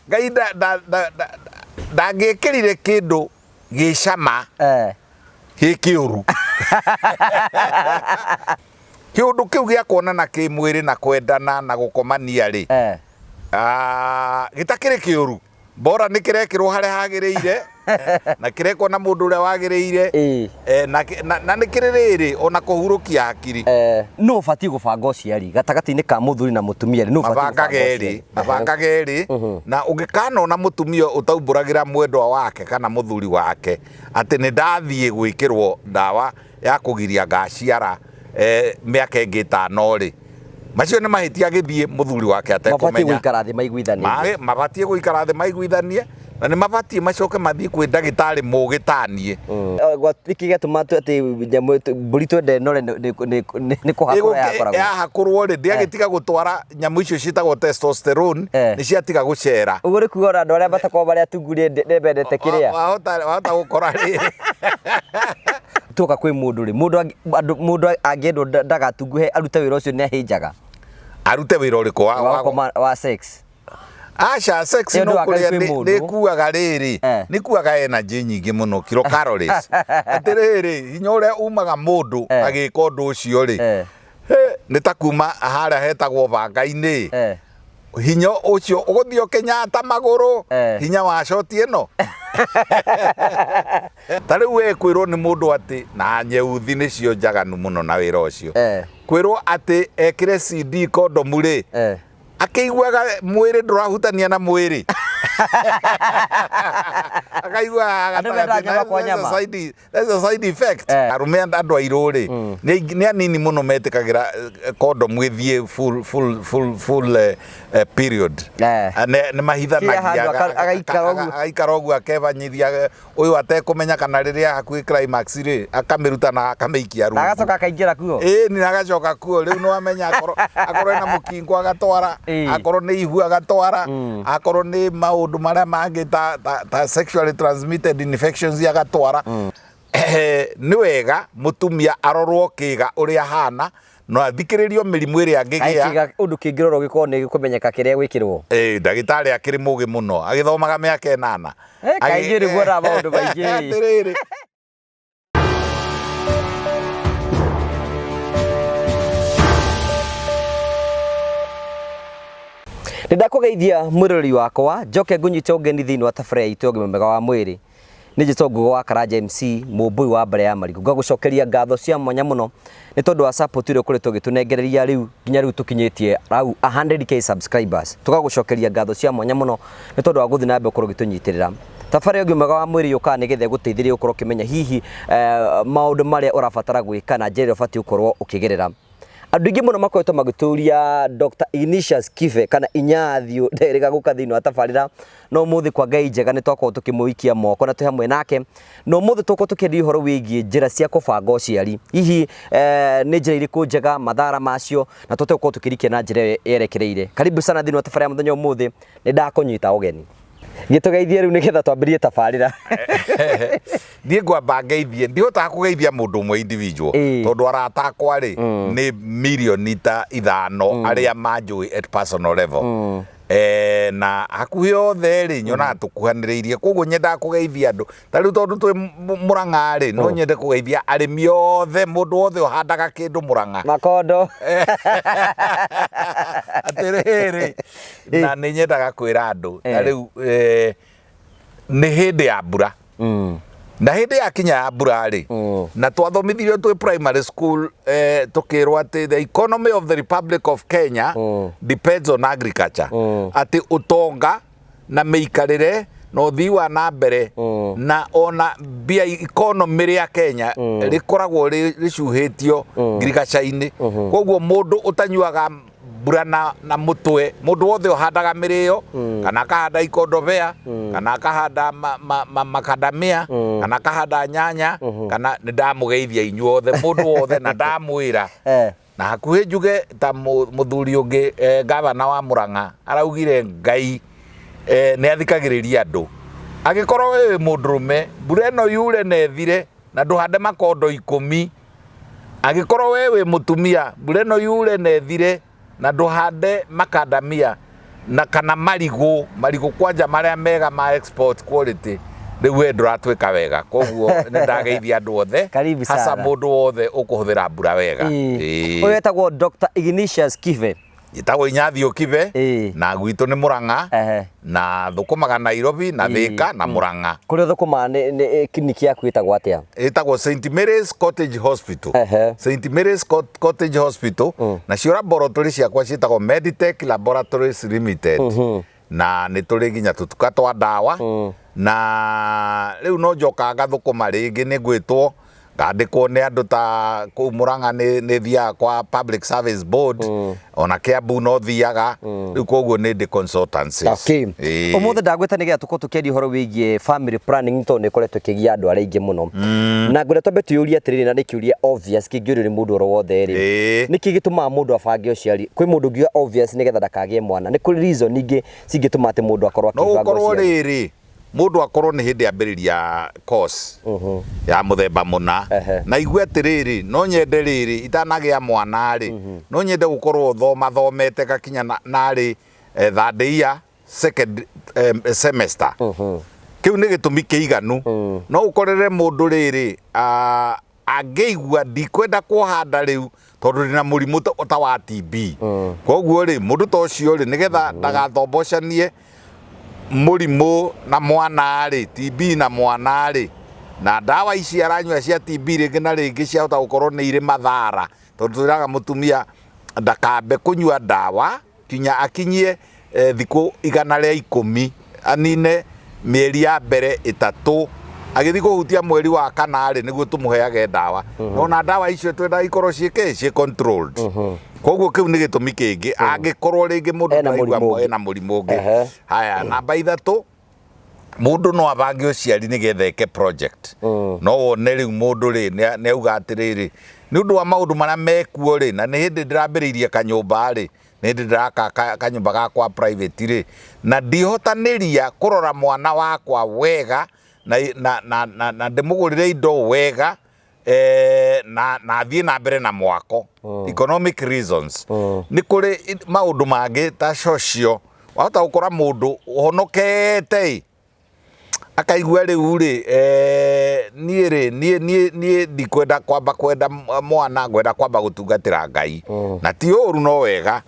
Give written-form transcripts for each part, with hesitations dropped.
ngai ndangĩkĩrire kĩndũ gĩcama gĩkĩũru kĩũndũ kĩu gĩa kuonana kĩmwĩrĩ na kwendana na gũkomania rĩ gĩtakĩrĩ kĩũru bora nĩ kĩrekĩrwo harĩa hagĩrĩire na kĩrekwo na mũndũ ũrĩa wagĩrĩire na nĩ kĩrĩ rĩrĩ ona kũhurũkia hakiri no ũbatiĩ gũbanga ũciari gatagatĩ-inĩ ka mũthuri na mũtumia no ũbatiĩ mabangaga erĩ na ũngĩkanona mũtumia ũtaumbũragĩra mwendwa wake kana mũthuri wake atĩ nĩ ndathiĩ gwĩkĩrwo ndawa ya kũgiria ngaciara mĩaka ĩngĩ 5 rĩ macio nĩ mahĩtia gĩthiĩ mũthuri wake atekũmenya mabatiĩ gũikara thĩ maiguithanie na nĩ mabatiĩ macoke mathiĩ kwĩ ndagĩtarĩ mũgĩtanie iki gĩatũma atĩ mbũri twende nore nĩ kũhakũra yahakũrwo rĩ ndĩagĩtiga gũtwara nyamũ icio ciĩtagwo testosterone nĩ ciatiga gũcera ũguo nĩ kuuga andũ arĩa matakoragwo marĩ atungu nĩmbendete kĩrĩa wahota gũkora rĩrĩ tuoka kwĩ mũndũ rĩ mũndũ angĩendwo ndagatunguhe arute wĩra ũcio nĩ ahĩnjaga arute wĩra ũrĩkũ wa sex aca sex no kũrĩa nĩ kuaga rĩrĩ nĩ kuaga energy nyingĩ mũno kilocalories atĩrĩrĩ hinya ũrĩa umaga mũndũ agĩka ũndũ ũcio rĩ nĩ ta kuma harĩa hetagwo banga-inĩ hinya ũcio ũgũthiĩ ũkĩnyata magũrũ hinya wa shoti ĩno tarĩu kwĩrwo nĩ mũndũ atĩ na nyeuthi nĩcio njaganu mũno na wĩra ũcio kwĩrwo atĩ ekĩre CD kondomu rĩ akĩiguaga mwĩrĩ ndũrahutania na mwĩrĩ akaigua that's a side effect arume andũ airũ rĩ nĩ anini mũno metĩkagĩra kondomu ĩthiĩ full period nĩ mahithanagia agaikara ũguo akebanyithia ũyũ atekũmenya kana rĩrĩa hakuhĩ climax rĩ akamĩruta na akamĩikia rungu agacoka akaingĩra kuo nĩ agacoka kuo rĩu nĩ wamenya akorwo ena mũkingo agatwara akorwo nĩ ihu agatwara akorwo nĩ maũndũ marĩa mangĩ ta sexually transmitted infections agatwara nĩ wega mũtumia arorwo kĩga ũrĩa hana no athikĩrĩrio mĩrimũ ĩrĩa angĩgĩa ũndũ kĩngĩrorwo gĩkorwo nĩ kũmenyeka kĩrĩa gwĩkĩrwo ndagĩtarĩ akĩrĩ mũgĩ mũno agĩthomaga mĩaka 8 kaingĩ nĩguo na maũndũ maingĩ Nĩndakũgeithia mwĩrori wakwa njoke ngunyite ũgeni thĩinĩ wa tabarĩra itũ ũgima mwega wa mwĩrĩ nĩ njĩtwo Ngugi wa Karanja MC mũmbui wa mbere ya Marigũ ngagũcokeria ngatho cia mwanya mũno nĩ tondũ wa support ĩrĩa ũkoretwo ũgĩtũnengereria rĩu nginya rĩu tũkinyĩtie rau 100k subscribers tũgagũcokeria ngatho cia mwanya mũno nĩ tondũ wa gũthiĩ na mbere ũkorwo ũgĩtũnyitĩrĩra tabarĩra ũgima mwega wa mwĩrĩ yũkaga nĩgetha gũteithĩrĩria ũkorwo ũkĩmenya hihi maũndũ marĩa ũrabatara gwĩka na njĩra ĩrĩa ũbatiĩ gũkorwo ũkĩgerera andũ aingĩ mũno makoretwo magĩtũria Dr. Ignatius Kibe kana Inyathio nderega gũka thĩinĩ wa tabarĩra no mũthĩ kwa ngai njega nĩ twakorwo tũkĩmũikia moko na twĩ hamwe nake no mũthĩ tũkorwo tũkĩendia ũhoro wĩgiĩ njĩra cia kũbanga ũciari hihi nĩ njĩra irĩkũ njega mathara macio na tũtegũkorwo tũkĩrikia na njĩra yerekereire karibu sana thĩinĩ wa tabarĩra ya mũthenya ũmũthĩ nĩ ndakũnyita ũgeni gĩtũgeithie rĩu nĩgetha twambĩrĩrie tabarĩra ndiĩ ngwamba ngeithie ndihotaga kũgeithia mũndũ ũmwe individual tondũ arata akwa rĩ nĩ mirioni ta 5 arĩa manjũĩ at personal level na hakuhĩ othe rĩ nyonaga tũkuhanĩrĩirie koguo nyendaga kũgeithia andũ ta rĩu tondũ twĩ Mũrang'a rĩ no nyende kũgeithia arĩmi othe mũndũ wothe ũhandaga kĩndũ Mũrang'a makondo atĩrĩrĩ na nĩ nyendaga kwĩra andũ ta rĩu nĩ hĩndĩ ya mbura na hĩndĩ ya kinya ya mbura rĩ na twathomithirio twĩ primary school tukĩrwo atĩ the economy of the Republic of Kenya depends on agriculture atĩ ũtonga na mĩikarĩre na ũthii wa na mbere na ona bia economy rĩa Kenya rĩkoragwo rĩcuhĩtio ngirigaca-inĩ koguo mũndũ ũtanyuaga mbura na mũtwe mũndũ wothe ũhandaga mĩrĩo kana akahanda ikondobea kana akahanda makadamia kana akahanda nyanya kana nĩ ndamũgeithia inyuothe mũndũ wothe na ndamwĩra na hakuhĩ njuge ta mũthuri ũngĩ gavana wa Mũrang'a araugire Ngai nĩ athikagĩrĩria andũ agĩkorwo wĩ mũndũrũme mbura ĩno yure na ĩthire na ndũhande makondo 10 angĩkorwo wĩ mũtumia mbura ĩno yure na ĩthire na ndũhande makadamia na kana marigo kwanja maria mega ma export quality riu we nduratwika wega koguo ni ndageithia andu othe hasa mundu wothe ukuhuthira mbura wega uyu etagwo Dr. Ignatius Kive itagwo Inyathio Kive na gwitu ni Murang'a na thukumaga Nairobi na Thika na Murang'a kuria thukuma ni kliniki yaku itagwo atia itagwo St Mary's Cottage Hospital St Mary's Cottage Hospital na cio laboratory ciakwa ciitagwo Meditech Laboratories Limited na ni turi ginya tutuka twa ndawa na riu no njoka ngathukuma ringi ni gwitwo ngandikwo ni andu ta ku Murang'a ni thia kwa Public Service Board ona Kiambu no thiaga riu koguo ni ndi consultancy umuthe ndagwita ni gia tuko tukendi horo wigie family planning to ni koretwo kigia andu ari ingi muno na ngure tombe tuyuria atiriri na ni kiuria obvious kingiuri ni mundu oro wothe ri niki gituma mundu afange uciari kwi mundu ngiuga obvious ni getha ndakagie mwana ni kuri reason ingi cingituma ati mundu akorwo akibanga uciari mundu akorwo ni hindi ambiriria course ya muthemba muna na igwe atiriri no nyende riri itanagia mwana ri no nyende gukorwo thomete gakinya nari third year second semester kiu ni gitumi kiiganu no ukorere mundu riri angeigua ndikwenda kuhanda riu tondu rina murimu ta wa TB koguo ri mundu ta ucio ri nigetha ndagathombocanie murimu na mwana ri TB na mwana ri na ndawa ici aranywa cia TB ringi na ringi cia hota gukorwo ni iri mathara tondu turaga mutumia ndakambe kunywa ndawa kinya akinyie thiku 110 anine mieri ya mbere 3 agithi kuhutia mweri wa kana ri niguo tumuheage ndawa no na ndawa icio twenda ikorwo ciike controlled koguo kiu ni gitumi kingi angikorwo ringi mundu na murimu ungi haya namba 3 mundu no abange uciari ni getheke project no wone riu mundu ri ni auga atiriri ni undu wa maundu maria mekuo ri na ni hindi ndirambiriirie kanyumba ri ni hindi ndiraka kanyumba gakwa private ri na ndihotaniria kurora mwana wakwa wega na ndimugurire indo wega na thie na mbere na mwako economic reasons ni kuri maundu mangi ta socio wahota gukora mundu uhonokete akaigua riu ri nie ndikwenda kwenda mwana ngwenda kwamba gutungatira Ngai na ti uru no wega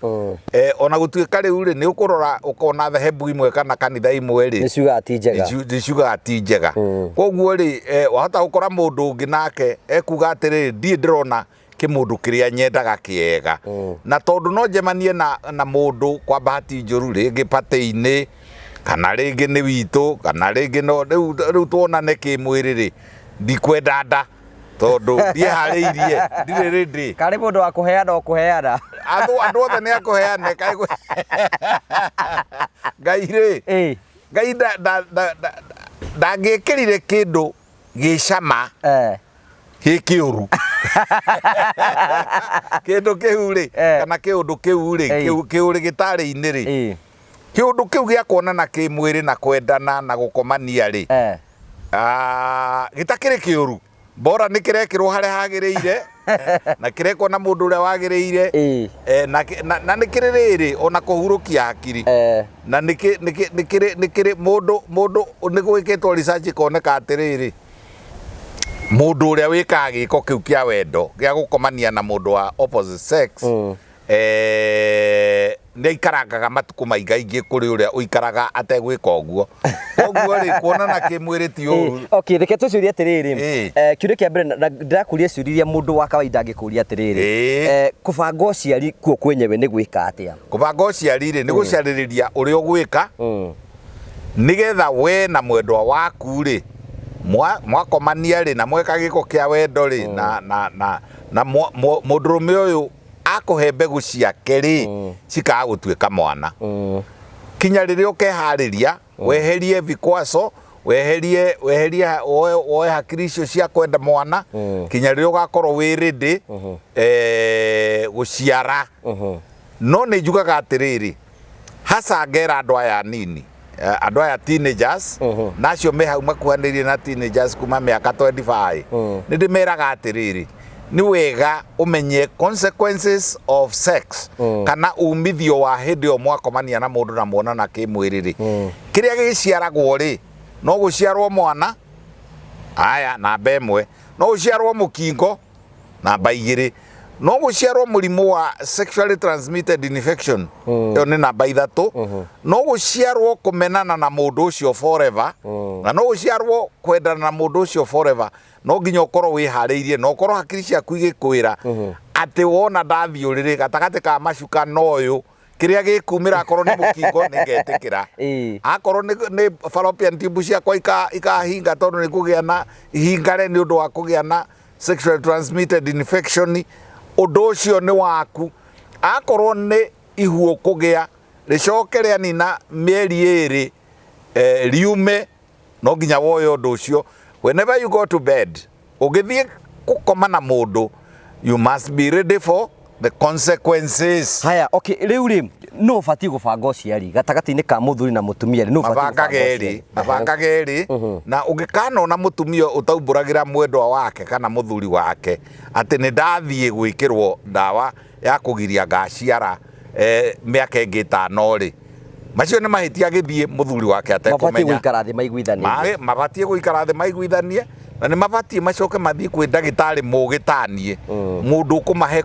ona gutuika riu ri ni ukurora ukona thehebu imwe kana kanitha imwe ri niciuga ati njega koguo ri wahota gukora mundu ungi nake ekuga atiriri ndie ndirona kimundu kiria nyendaga kiega na tondu no njemanie na mundu kwa bahati njuru ringi pate-ini kana ringi ni witu kana ringi no riu tuonane kimwiri ri ndikwenda nda tondu ndie hariirie ndire ready kari mundu wa kuheana okuheana andu othe ni akuheane kai Ngai ri Ngai ndangikirire kindu gicama hi kiuru kindu kiu ri kana kiundu kiu ri kiu ri gitari-ini ri kiundu kiu gia kuonana kimwiri na kwendana na gukomania ri gitakiri kiuru bora nikirekirwo haria hagiriire na kirekwo na mundu uria wagiriire na nikiri riri ona kuhurukia hakiri na nikiri mundu nigwikitwo research koneka atiriri mundu uria wikaga giko kiu kia wendo gia gukomania na mundu wa opposite sex ni ikarangaga matuku maingaingi kuri uria uikaraga ategwika uguo koguo ri kuonana kimwiri ti uru okay reke tuciurie atiriri kiuria kia mbere ndirakuria ciuriria mundu wa kawaida angikuria atiriri kubanga uciari kuo kwenyewe ni gwika atia kubanga uciari ri ni guciaririria uria ugwika nigetha we na mwendwa waku ri mwakomania ri na mweka giko kia wendo ri na mundurume uyu akuhe mbegu ciake ri cikaga gutuika mwana kinya riria ukehariria weherie vikwaso weherie oe hakiri icio cia kwenda mwana kinya riria ugakorwo wi ready guciara no ni njugaga atiriri hasa ngera andu aya nini andu aya teenagers nacio me hau makuhanĩrĩirie na teenagers kuma miaka 25 ni ndimeraga atiriri ni wega umenye consequences of sex kana umithio wa hindi o mwakomania na mundu na muonana kimwiriri kiria giciaragwo ri no guciarwo mwana aya namba imwe no guciarwo mukingo namba igiri no guciarwo murimu wa sexually transmitted infection yo ni namba ithatu no guciarwo kumenana na mundu ucio forever na no guciarwo kwendana na mundu ucio forever no nginya ukorwo wihariirie no ukorwo hakiri ciaku igikwira ati wona ndathiuriri gatagati ka macuka noyu kiria gikumira akorwo ni mukingo ni ngetikira akorwo ni fallopian tube ciakwa ikahinga tondu ni kugia na ihingare ni undu wa kugia na sexually transmitted infection undu ucio ni waku akorwo ni ihuo kugia ricoke ria nina mieri iri riume no nginya woyo undu ucio. Whenever you go to bed ugithie gukoma na mundu you must be ready for the consequences. Haya, okay, riu ri no fati gubanga uciari gatagati-ini ka muthuri na mutumia ri no fati mabanga geri na ungikana na mutumia utaumburagira mwendwa wake kana muthuri wake ati ni ndathie gwikirwo ndawa ya kugiria ngaciara miaka ingi 5 ri macio ni mahitia githie muthuri wake atekumenya mabatie guikara thi maiguithanie na ni mabatie macoke mathie kwi ndagitari mugitanie mundu kumahe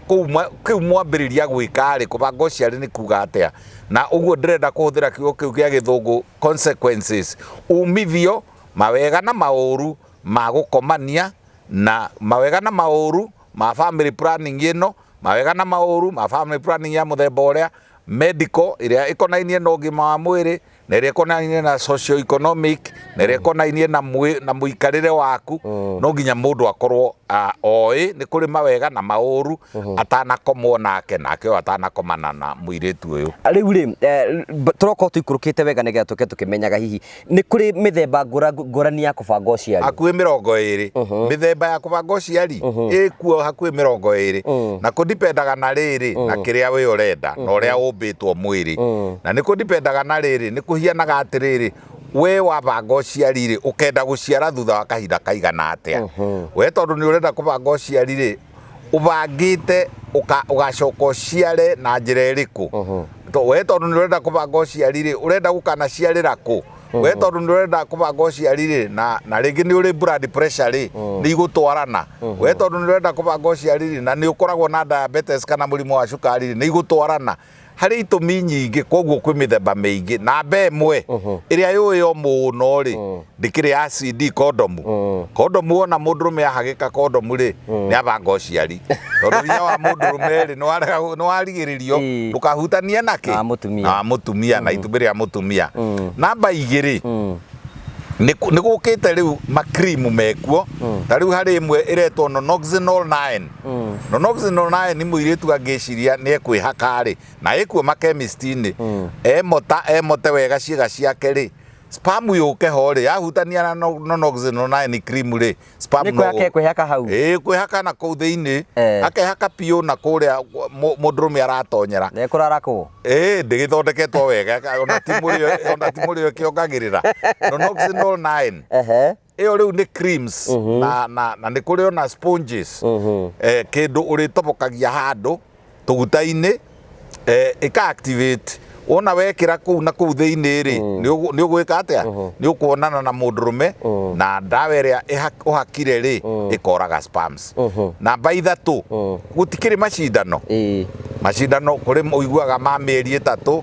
kiu mwambiriria gwika ri kubanga uciari ni kuga atia na uguo ndirenda kuhuthira kiugo kiu gia githungu consequences umithio mawega na mauru ma gukomania na mawega na mauru ma family planning ino mawega na mauru ma family planning ya muthemba uria medical iria ikonainie na ugima wa mwiri na iria ikonainie na socio economic na iria ikonainie na muikarire waku no nginya mundu akorwo oi ni kuri mawega na mauru atanakomwo nake o atanakomana na muiritu uyu. Riu ri turoko tuikurukite wega nigetha tuke tukimenyaga hihi ni kuri mithemba ngurani ya kubanga uciari hakuhi 20 mithemba ya kubanga uciari ikuo hakuhi 20 na kudipendaga na riri na kiria we urenda na uria umbitwo mwiri na ni kudipendaga na riri ni kuhianaga atiriri we wabanga uciari ri ukenda guciara thutha wa kahinda kaigana atia we tondu ni urenda kubanga uciari ri ubangite ugacoka uciare na njira iriku we tondu ni urenda kubanga uciari ri urenda gukana ciarira ku we tondu ni urenda kubanga uciari ri na ringi ni uri blood pressure ri ni igutwarana we tondu ni urenda kubanga uciari ri na ni ukoragwo na diabetes kana murimu wa cukari ri ni igutwarana hari itumi nyingi koguo kwi mithemba mingi na mbemwe iria yuyo muno ri ndikiri acid condom wona mundurume ahagika condom ri ni abanga uciari tondu nya wa mundurume ri no warigiririo ndukahutanie nake mutumia na itumbi ria mutumia namba 2 ni gukite riu makrimu mekuo ta riu hari imwe iretwo Nonoxynol 9 Nonoxynol 9 ni muiritu angiciria ni ekwihaka ri na ikuo makemistini emote wega ciega ciake ri spam yuke ho ri yahutania na Nonoxynol 9 cream ri spam no yake kwihaka hau kwihaka na kuu thiini akehaka pio na kuria mundurume aratonyera ne kurara ku ndigithondeketwo wega ona timuri kiongagirira Nonoxynol 9 iyo riu ni creams na ni kuri ona sponges kindu uritobokagia handu tuguta-ini ika activate ona wekira kuu na kuu thiini ri ni ugwika atia ni ukuonana na mundurume na ndawa iria uhakire ri ikoraga spams namba 3 gutikiri macindano kuri uiguaga ma mieri 3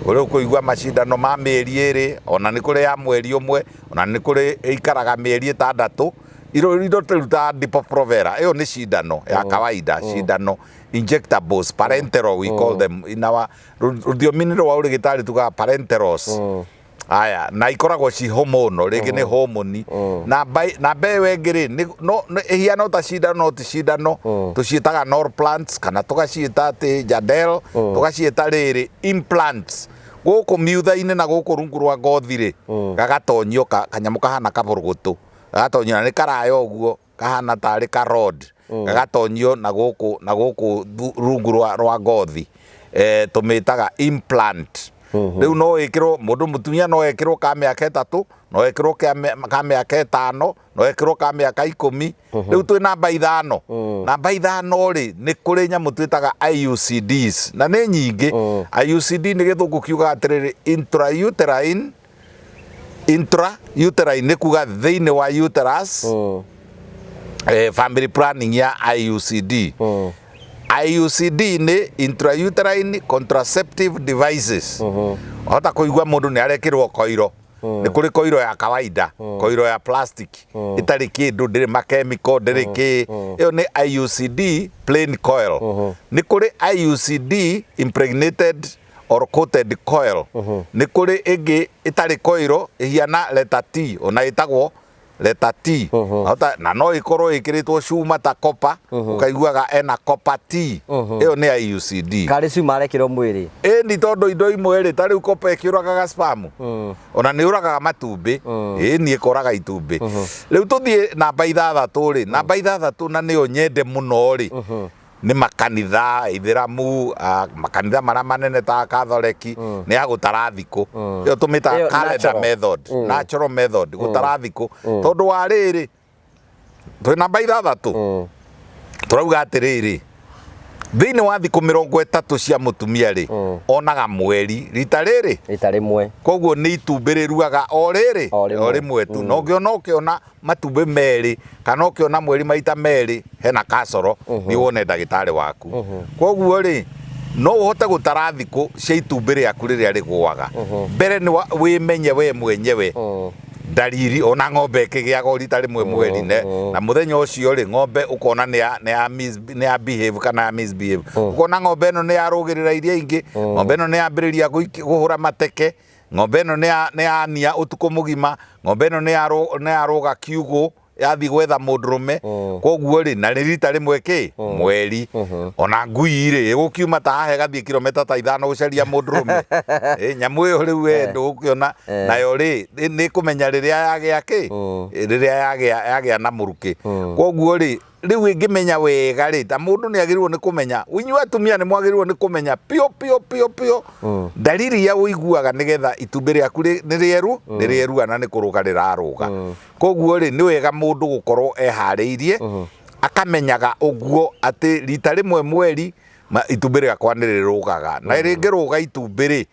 kuri ukuigua macindano ma mieri 2 ona ni kuri ya mweri umwe ona ni kuri ikaraga mieri 6 iro turuta Depo-Provera iyo ni cindano ya kawaida cindano injectables parenteral we call them in our rudhiomini rwa urigitari tuga parenterals aya na ikoragwo ci hormone ringi ni hormone na bewe ngiri no hiano ta cindano ti cindano tuciitaga Norplants kana tugaciita ti Jadel tugaciita riri implants guku miutha-ini na guku rungu rwa ngothi ri gagatonyio kanyamu kahana kaburugutu gagatonyio ni karayo uguo kahana tari ka rod gagatonyio na guku rungu rwa ngothi tumitaga implant riu no ikiro mundu mutumia no ikiro ka miaka 3 no ikiro ka miaka 5 no ikiro ka miaka 10 riu twi namba 5 namba 5 ri ni kuri nyamu twitaga IUCDs na ni nyingi IUCD ni githungu kiuga atiriri intrauterine ni kuga thiini wa uterus family planning ya IUCD IUCD ni intrauterine contraceptive devices hota kuigwa mundu ni arekirwo koiro ni kuri koiro ya kawaida koiro ya plastic itari kindu ndiri makemiko ndiri ki iyo ni IUCD plain coil ni kuri IUCD impregnated or coated coil ni kuri igi itari koiro ihiana letter T ona itagwo letter T hota na no ikorwo ikiritwo cuma ta copper ukaiguaga ena copper T iyo ni IUCD kari cuma arekirwo mwiri ni tondu indo imwe ri tari copper ikiuragaga spam ona ni uragaga matumbi ni ikoraga itumbi riu tuthie namba 6 ri namba 6 na niyo nyende muno ri ni makanitha ithiramu makanitha mara manene ta Catholic ni agutara thiku iyo tumita calendar method natural method gutara thiku tondu wa riri twi namba 6 turauga atiriri thiini wa thiku 30 cia mutumia ri onaga mweri rita rimwe koguo ni itumbi riruaga o rimwe tu no ukiona matumbi meri kana ukiona mweri maita meri hena kasoro ni wone ndagitari waku koguo ri no uhote gutara thiku cia itumbi riaku riria rigwaga mbere ni wimenye we mwenyewe dalili ona ng'ombe ikigiaga rita rimwe mweri-ne na muthenya ucio ri ng'ombe ukona ni ya behave kana ya misbehave ukona ng'ombe no ni yarugirira iria ingi ng'ombe no ni yambiriria guhura mateke ng'ombe no ni ya nia utuku mugima ng'ombe no ni yaruga kiugo yathi gwetha mundurume koguo ri na rita rimwe ki mweri ona ngui ri gukiuma ta hahe gathie kilomita ta 5 gucaria mundurume nyamu iyo riu we ndukiona nayo ri ni kumenya riria yagia ki riria yagia na muruki koguo ri riu ingimenya wega ri ta mundu ni agirwo ni kumenya winyu atumia ni mwagirwo ni kumenya pio dalili ya uiguaga nigetha itumbi riaku ni rieru ana ni kuruga riraruga koguo ri ni wega mundu gukorwo ehariirie akamenyaga uguo ati rita rimwe mweri itumbi riakwa ni rirugaga na ringiruga itumbi ri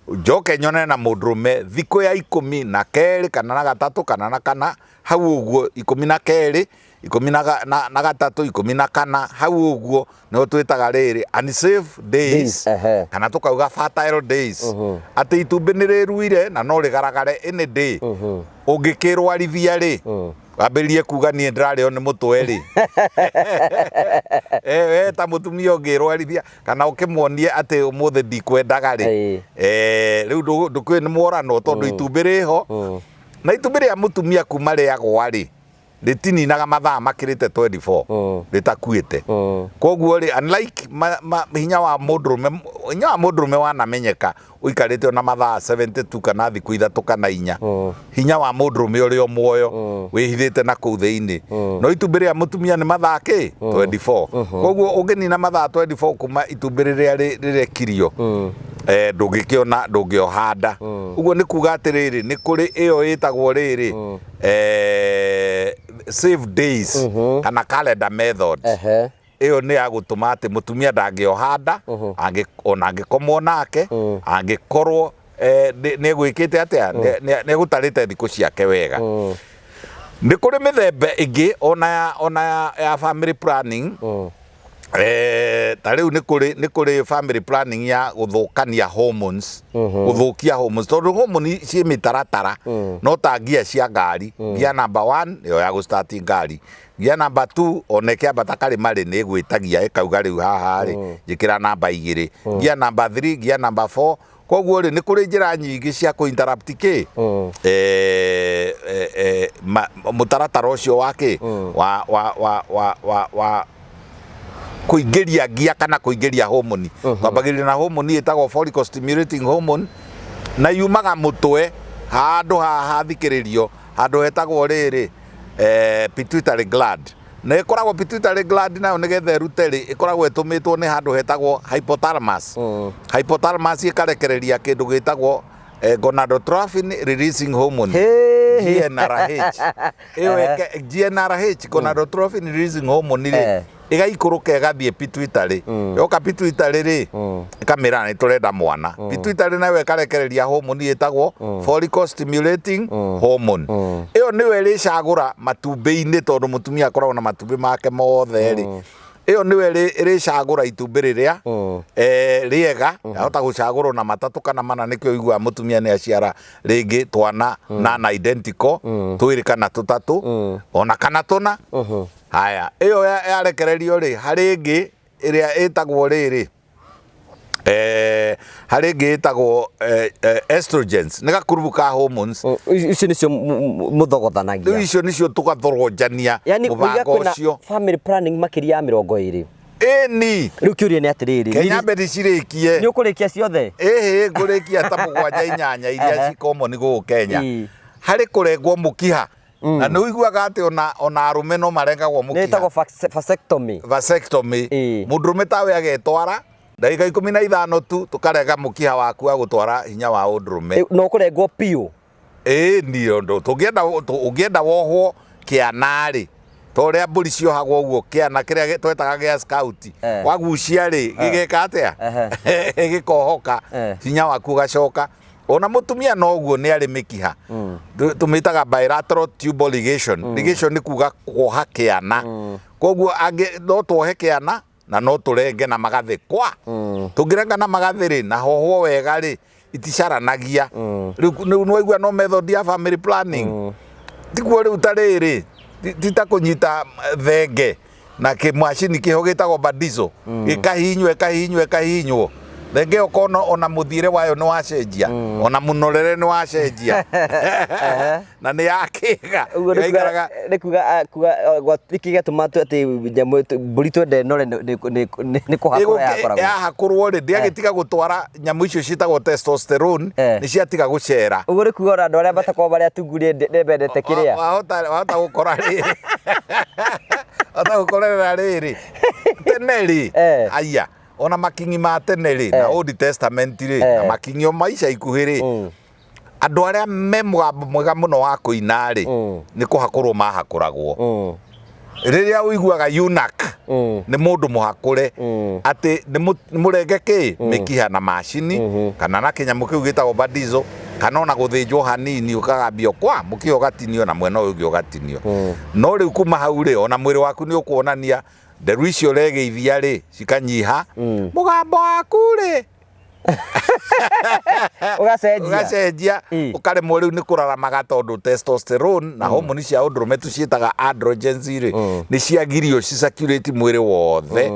njoke nyone na mundurume thiku ya 12 kana na 3 kana na 4 hau uguo 12 13 14 hau uguo no twitaga riri unsafe days kana tukauga fertile days ati itumbi ni riruire na no rigaragare any day ungikirwarithia ri wambirie kuga ni ndrario ni mutwe ri we ta mutumia ungirwarithia kana ukimwonie ati umuthi ndikwendaga ri riu ndukwi ni morano tondu itumbi riho na itumbi ria mutumia kuma riagwa ri ritininaga mathaa makirite 24 ritakuite koguo ri unlike hinya wa mundurume wanamenyeka uikarite na mathaa 72 kana thiku 3 kana 4 hinya wa mundurume uri o muoyo wihithite na kuu thiini no itumbi ria mutumia ni mathaa ki 24 koguo unginina mathaa 24 kuma itumbi riria rirekirio ndungikiona ndungiohanda uguo ni kuga atiriri ni kuri iyo itagwo riri save days kana calendar method iyo ni agutuma ati mutumia ndangiohanda ona angikomwo nake angikorwo ni gwikite atia ni gutarite thiku ciake wega ni kuri mithembe ingi ona ya family planning ta riu ni kuri family planning ya guthukania hormones guthukia hormones tondu hormone ci mitaratara no ta ngia cia ngari ngia number 1 yo ya gustart ngari ngia number 2 oneke abatakari mari ni gwitagia ikauga riu haha ri jikira number 2 ngia number 3 ngia number 4 koguo ri ni kuri njira nyingi cia ku interrupt ki mutaratara ucio wake wa kuingiria gia kana kuingiria hormone kwambagirira na hormone itagwo follicle stimulating hormone na yumaga mutwe handu haha thikiririo handu hetagwo riri pituitary gland na ikoragwo pituitary gland nayo nigetha irute ri ikoragwo etumitwo ni handu hetagwo hypothalamus hypothalamus ikarekereria kindu gitagwo gonadotrophin releasing hormone GnRH GnRH gonadotrophin releasing hormone ri igaikuruka igathie pituitary yoka pituitary ri ikamira ni turenda mwana pituitary nayo ikarekereria hormone itagwo follicle stimulating hormone iyo niwe iricagura matumbi-ini tondu mutumia akoragwo na matumbi make mothe ri iyo niwe iricagura itumbi riria riega yahota gucagurwo na matatu kana mana nikio igua mutumia ni aciara ringi twana na identical twiri kana tutatu ona kana tuna haya iyo yarekererio ri haringi iria itagwo riri haringi itagwo estrogens ni gakurubu ka hormones icio nicio muthogothanagia icio nicio tugathorojania mubango ucio family planning makiria 20 ni riu kiuria ni atiriri Kenya mbere cirikie ni ukurikia ciothe ngurikia ta mugwanja inyanya iria ci common go Kenya hari kurengwo mukiha na nä uiguaga atä ona arume no marengagwo må kiha vasectomy må ndå rå me tawe agetwara ndagika 15 tu tukarenga må kiha waku wa gå twara hinya wa å ndå rå me no kå rengwo piå nio ndå å ngä enda wohwo kä ana rä ta å rä a mbå ri ciohagwo å guo kä ana kä rä a twetaga gä a scout wagucia rä gä geka atä a gä kohoka hinya waku å gacoka ona mutumia no guo ni ari mikiha tumitaga bilateral tubal ligation ligation ni kuga kuoha kiana koguo ange no tuohe kiana na no turenge na magathikwa tungirenga na magathiri na hoho wega ri iticaranagia riu no igua no method ya family planning tikuo riu tariri titakunyita thenge na kimashini kiho gitagwo badizo ikahinywo thenge okono ona muthire wayo ni wacenjia ona munorere ni wacenjia na ni yakiga kuga gwatikiga tumatu ati nyamu mburi twende nore ni kuhakura yahakurwo ri ndiagitiga gutwara nyamu icio citagwo testosterone ni ciatiga gucera uguo ri kuga andu aria batakwo baria tunguri ndebendete kiria wahota gukora riri wahota gukorera riri teneri aya ona makingi ma tene ri na Old Testament ri na makingi o maisha ikuhi ri andu aria me mugambo mwega muno wa kuina ri ni kuhakurwo mahakuragwo riria uiguaga eunuch ni mundu muhakure ati ni murenge ki mikiha na mashini kana na kinyamu kiu gitagwo badizo kana ona guthinjwo hanini ukagambio kwa mukiho gatinio na mwena uyu ungi ugatinio no riu kuma hau ri ona mwiri waku ni ukuonania nderu icio regeithia ri cikanyiha mugambo waku ri ugacenjia ukaremwo riu ni kuraramaga tondu testosterone na hormone cia undurume tuciitaga androgens ri ni ciagirio cicirculate mwiri wothe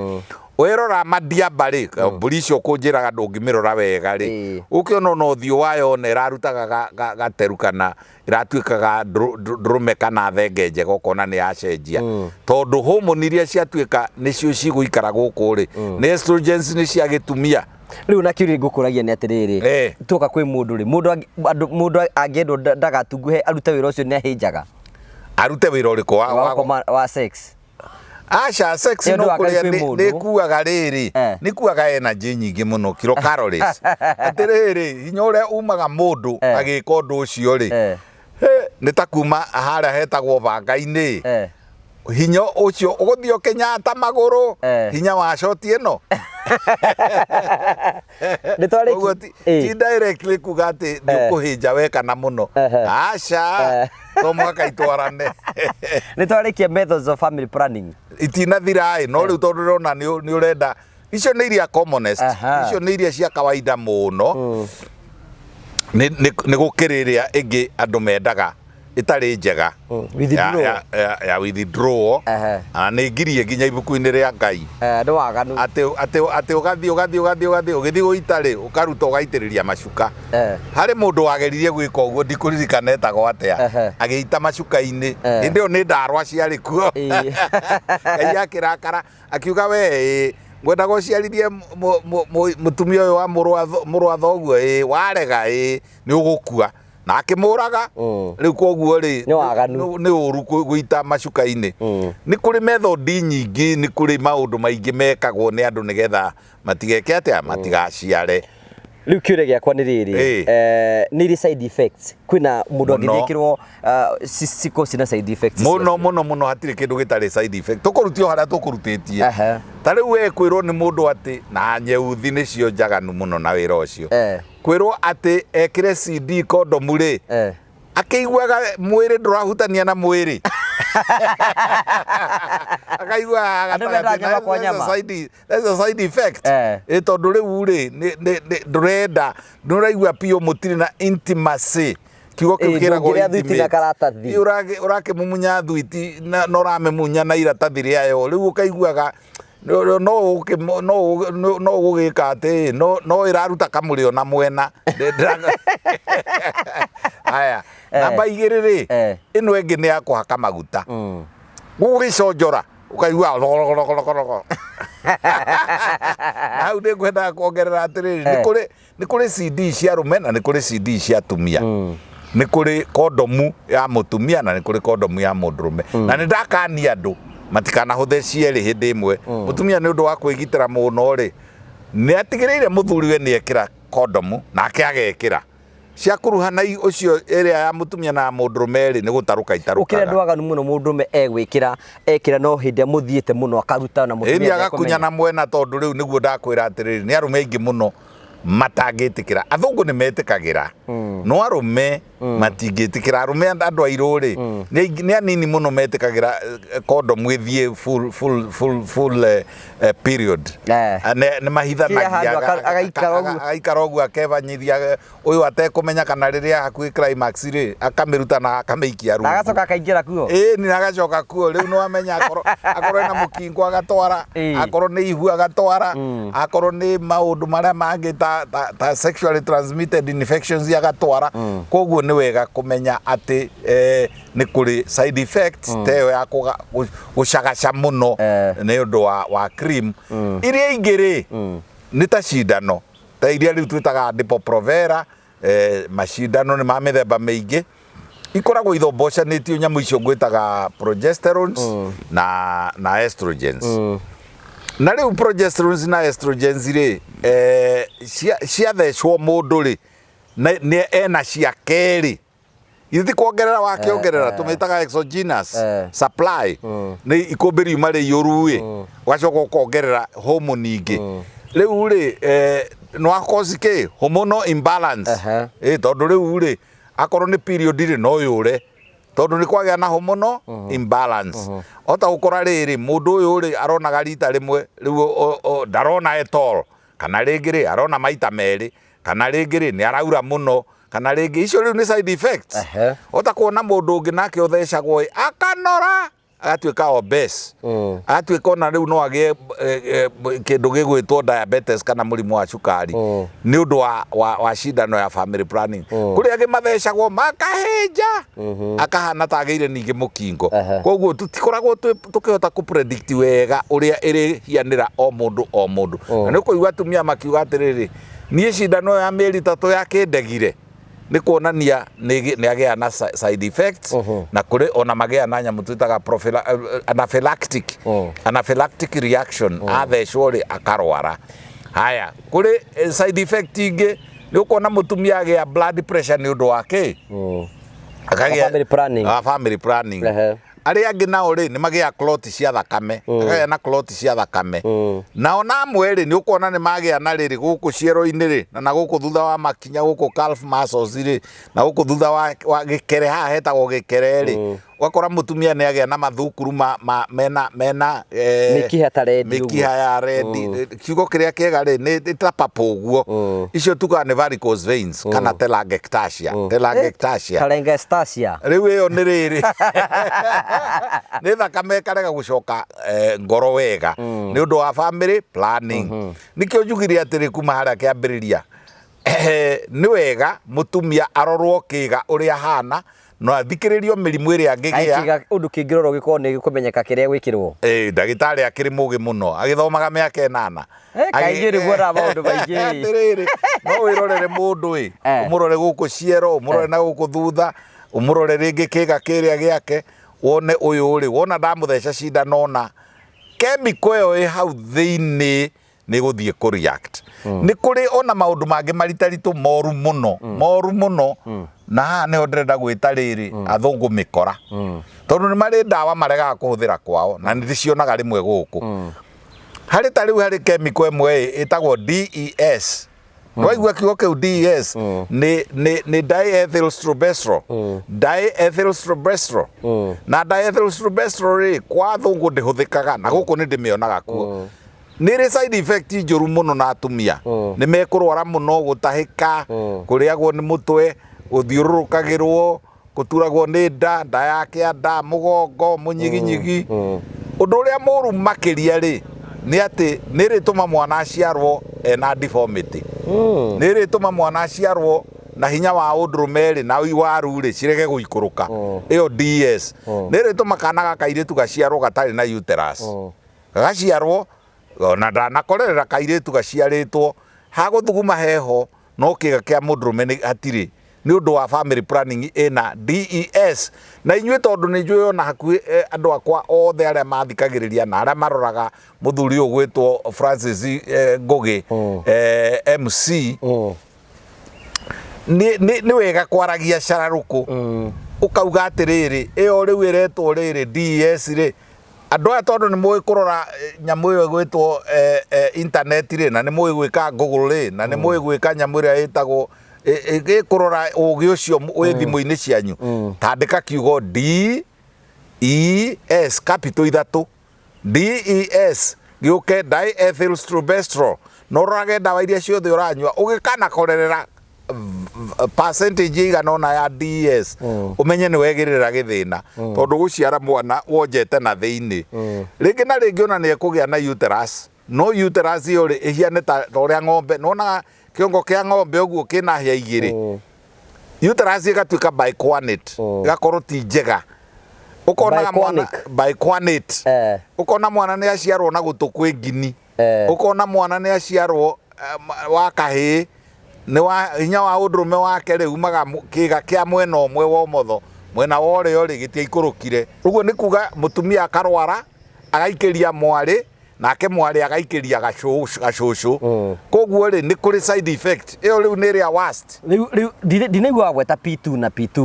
wirora madiamba ri mburi icio kunjiraga ndungimirora wega ri ukiona no thio wayo na irarutaga gateru kana iratuikaga ndrume kana thenge njega ukona ni yacenjia tondu hormone iria ciatuika nicio ciguikara guku ri ni estrogens ni cia gitumia riu na kiuri ngukuragia ni atiriri tuka kwi mundu ri mundu angiendwo ndagatunguhe arute wira ucio ni ahinjaga arute wira uriko wa sex Asha sex no kuria ni kuaga riri ni kuaga energy nyingi muno kilocalories atiriri hinya uria umaga mundu agika undu ucio ri ni ta kuma haria hetagwo banga-ini hinya ucio uguthio Kenyatta maguru hinya wa shoti ino ti directly kuga ati ni kuhinja wekana muno asha to mwaka itwarane ni twarikia methods of family planning itinathira no riu tondu rona ni urenda icio ni iria commonest icio ni iria cia kawaida muno ni gukiriria ingi andu mendaga itari njega ya withdraw ni ngirie nginya ibuku-ini ria Ngai ndu waganu ati ugathi ugithi guitari ukaruta ugaitiriria macuka hari mundu wageririe gwika uguo ndikuririkana etagwo atia agiita macuka-ini indi o ni ndarwa ciari kuo Ngai akirakara akiuga we ngwenda guciarithie mutumia uyu wa murwa thoguo warega ni ugukua na akimuraga riu koguo ri ni uru guita macuka-ini ni kuri method nyingi ni kuri maundu maingi mekagwo ni andu nigetha matigeke atia matigaciare riu kiure giakwa ni riri ni side effects kwina mundu angithikirwo siko cina side effects muno hatire kindu gitari side effect tukurutio haria tukurutitie ta riu we kwirwo ni mundu ati na nyeuthi ni cio njaganu muno na wira ucio kwirwo ati ekire CD condom ri akaiguaga mwiri ndurahutania na mwiri akaigua that's a side effect tondu riu ri ndurenda pio mutiri na intimacy kiugo kiu kiragwo urakimumunya thuiti na uramemunya na iratathi riayo riu ukaiguaga no gugika ati no iraruta kamurio na mwena aya namba 2 ri ino engi ni ya kuhaka maguta gugiconjora ukaigua nau ni kwenda kuongerera atiriri ni kuri CD cia rume na ni kuri CD cia atumia ni kuri kondomu ya mutumia na ni kuri kondomu ya mundurume na ni ndakania andu matikana huthe cieri hindi imwe mutumia ni undu wa kwigitira muno ri ni atigireire muthuriwe ni ekira kondomu nake agekira cia kuruhana ucio area ya mutumia na mundurume ri ni gutaruka itaruka ukire ndwaganu muno mundurume egwikira ekira no hindi muthiete muno akaruta na mutumia ni agakunya na mwena tondu riu niguo ndakwira atiriri ni arume ingi muno matangitikira athungu ni metikagira no arume matingitikira arume andu airuri ni anini muno metikagira condom ithie full period ni mahithanagia agaikara uguo akevanyithia uyu atekumenya kana riria hakuhi climax ri akamiruta na akameikia rungu agacoka akaingira kuo ni agacoka kuo riu no amenya akorwo na mukingo agatwara akorwo ni ihu agatwara akorwo ni maundu maria mangi ta sexually transmitted infections agatwara koguo ni wega kumenya ati ni kuri side effects teo ya gucagaca muno ni undu wa cream iria ingiri ni ta cindano ta iria riu twitaga Depo-Provera macindano ni ma mithemba maingi ikoragwo ithombocanitio nyamu icio ngwitaga progesterones na estrogens na riu progesterones na estrogens ri ciathecwo mundu ri ni ena cia keri ithi kuongerera wakiongerera tumitaga exogenous supply ni ikumbiri mari yurui wacoka kuongerera hormone ingi riu ri no cause ke hormonal imbalance tondu riu ri akorwo ni period ri no yure tondu ni kwagia na hormonal imbalance ota gukora riri mundu uyu ri aronaga rita rimwe riu ndarona at all kana ringi ri arona maita meri kana ringi ri ni araura muno kana ringi icio riu ni side effects ota kuona mundu ungi nake uthecagwo akanora agatuika obese agatuika ona riu no agie kindu gigwitwo diabetes kana murimu wa cukari ni undu wa cindano ya family planning kuri agi mathecagwo makahinja akahana tageire ningi mukingo koguo tutikoragwo tukihota ku predict wega uria iri hianira o mundu na ni kuigua atumia makiuga atiriri nie cindano ya mieri 3 yakindegire ni kuonania ni agia na side effects na kuri ona magia na nyamu twitaga anaphylactic reaction athecwo ri akarwara haya kuri side effect ingi ni ukuona mutumia agia blood pressure ni undu wake akagia family planning ari angi nao ri ni magia clot cia thakame akagia na clot cia thakame na ona mweri ni ukuona ni magia na riri guku ciero-ini ri na guku thutha wa makinya guku calf muscles ri na guku thutha wa gikere ha hetagwo gikere ri wakora mutumia ni agia na mathukuru mena mikiha ya red kiugo kiria kiega ri ni ta papo uguo icio tuka ni varicose veins kana telangiectasia riu iyo ni riri ni thakame karega gucoka ngoro wega ni undu wa family planning nikio njugiria atiri kuma haria kiambiriria nĩ wega mũtumia arorwo kĩga ũrĩa hana no athikĩrĩrio mĩrimũ ĩrĩa angĩgĩa ũndũ kĩngĩrorwo gĩkorwo nĩ kũmenyeka kĩrĩa gwĩkĩrwo ndagĩtarĩ akĩrĩ mũgĩ mũno agĩthomaga mĩaka 8 kaingĩ nĩguo na maũndũ maingĩ atĩrĩrĩ no wĩrorere mũndũ ũmũrore gũkũ ciero ũmũrore na gũkũ thutha ũmũrore rĩngĩ kĩga kĩrĩa gĩake wone ũyũ wona ndamũtheca cindano na chemical ĩyo ĩ hau thĩinĩ nĩ gũthiĩ kũ react nĩ kũrĩ ona maũndũ mangĩ maritaritũ moru mũno na haha nĩho ndĩrenda gwĩta rĩrĩ athũngũ mĩkora tondũ nĩ marĩ ndawa maregaga kũhũthĩra kwao na nĩ ndĩcionaga rĩmwe gũkũ harĩ ta rĩu harĩ chemical ĩmwe ĩtagwo DES waigua kiugo kĩu DES nĩ diethylstrobestrol na diethylstrobestrol kwa athũngũ ndĩhũthĩkaga na gũkũ nĩ ndĩmĩonaga kuo nĩ rĩ side effect njũru mũno na atumia nĩ mekũrwara mũno gũtahĩka kũrĩagwo nĩ mũtwe gũthiũrũrũkagĩrwo gũturagwo nĩ nda ya kĩanda mũgongo mũnyiginyigi ũndũ ũrĩa mũru makĩria rĩ nĩ atĩ nĩ rĩtũma mwana aciarwo ena deformity nĩ rĩtũma mwana aciarwo na hinya wa ũndũrũme rĩ na waru rĩ cirege gũikũrũka ĩyo DS nĩ rĩtũma kana gakairĩtu gaciarwo gatarĩ na uterus gaciarwo na ndanakorerera kairĩtu gaciarĩtwo hagũthuguma heho no kĩga kĩa mũndũrũme hatirĩ nĩ ũndũ wa family planning ĩna DES na inyuĩ tondũ nĩ njũĩ ona hakuhĩ andũ akwa othe arĩa mathikagĩrĩria na arĩa maroraga mũthuri ũyũ gwĩtwo Francis Ngũgĩ MC nĩ wega kwaragia cararũkũ ũkauga atĩrĩrĩ ĩyo rĩu ĩretwo rĩrĩ DES rĩ andũ aya tondũ nĩ mũĩ kũrora nyamũ ĩyo gwĩtwo internet rĩ na nĩ mũĩ gwĩka Google rĩ na nĩ mũĩ gwĩka nyamũ ĩrĩa ĩtagwo kũrora ũgĩ ũcio wĩ thimũ-inĩ cianyu tandĩka kiugo DES capital 3 DES gĩũke diethylstrobestrol no rorage ndawa iria ciothe ũranyua ũgĩkana korerera percentage igana ona ya DES umenye nĩ wegĩrĩra gĩthĩna tondũ gũciara mwana wonjete na thĩinĩ rĩngĩ na rĩngĩ ona nĩ ekũgĩa na uterus no uterus ĩyo rĩ ĩhiane ta ũrĩa ng'ombe nona kĩongo kĩa ng'ombe ũguo kĩna hĩa igĩrĩ uterus ĩgatuĩka biquinate ĩgakorwo ti njega ũkonaga mwana biquinate ũkona mwana nĩ aciarwo na gũtũ kwĩ ngini ũkona mwana nĩ aciarwo wa kahĩĩ nĩ wa hinya wa ũndũrũme wake rĩ umaga kĩga kĩa mwena ũmwe wa ũmotho mwena wa ũrĩo rĩ gĩtiaikũrũkire ũguo nĩ kuga mũtumia akarwara agaikĩria mwarĩ nake mwarĩ agaikĩria gacũcũ koguo rĩ nĩ kũrĩ side effect ĩyo rĩu nĩ ĩrĩa worst rĩu ndinaigua gweta P2 na P2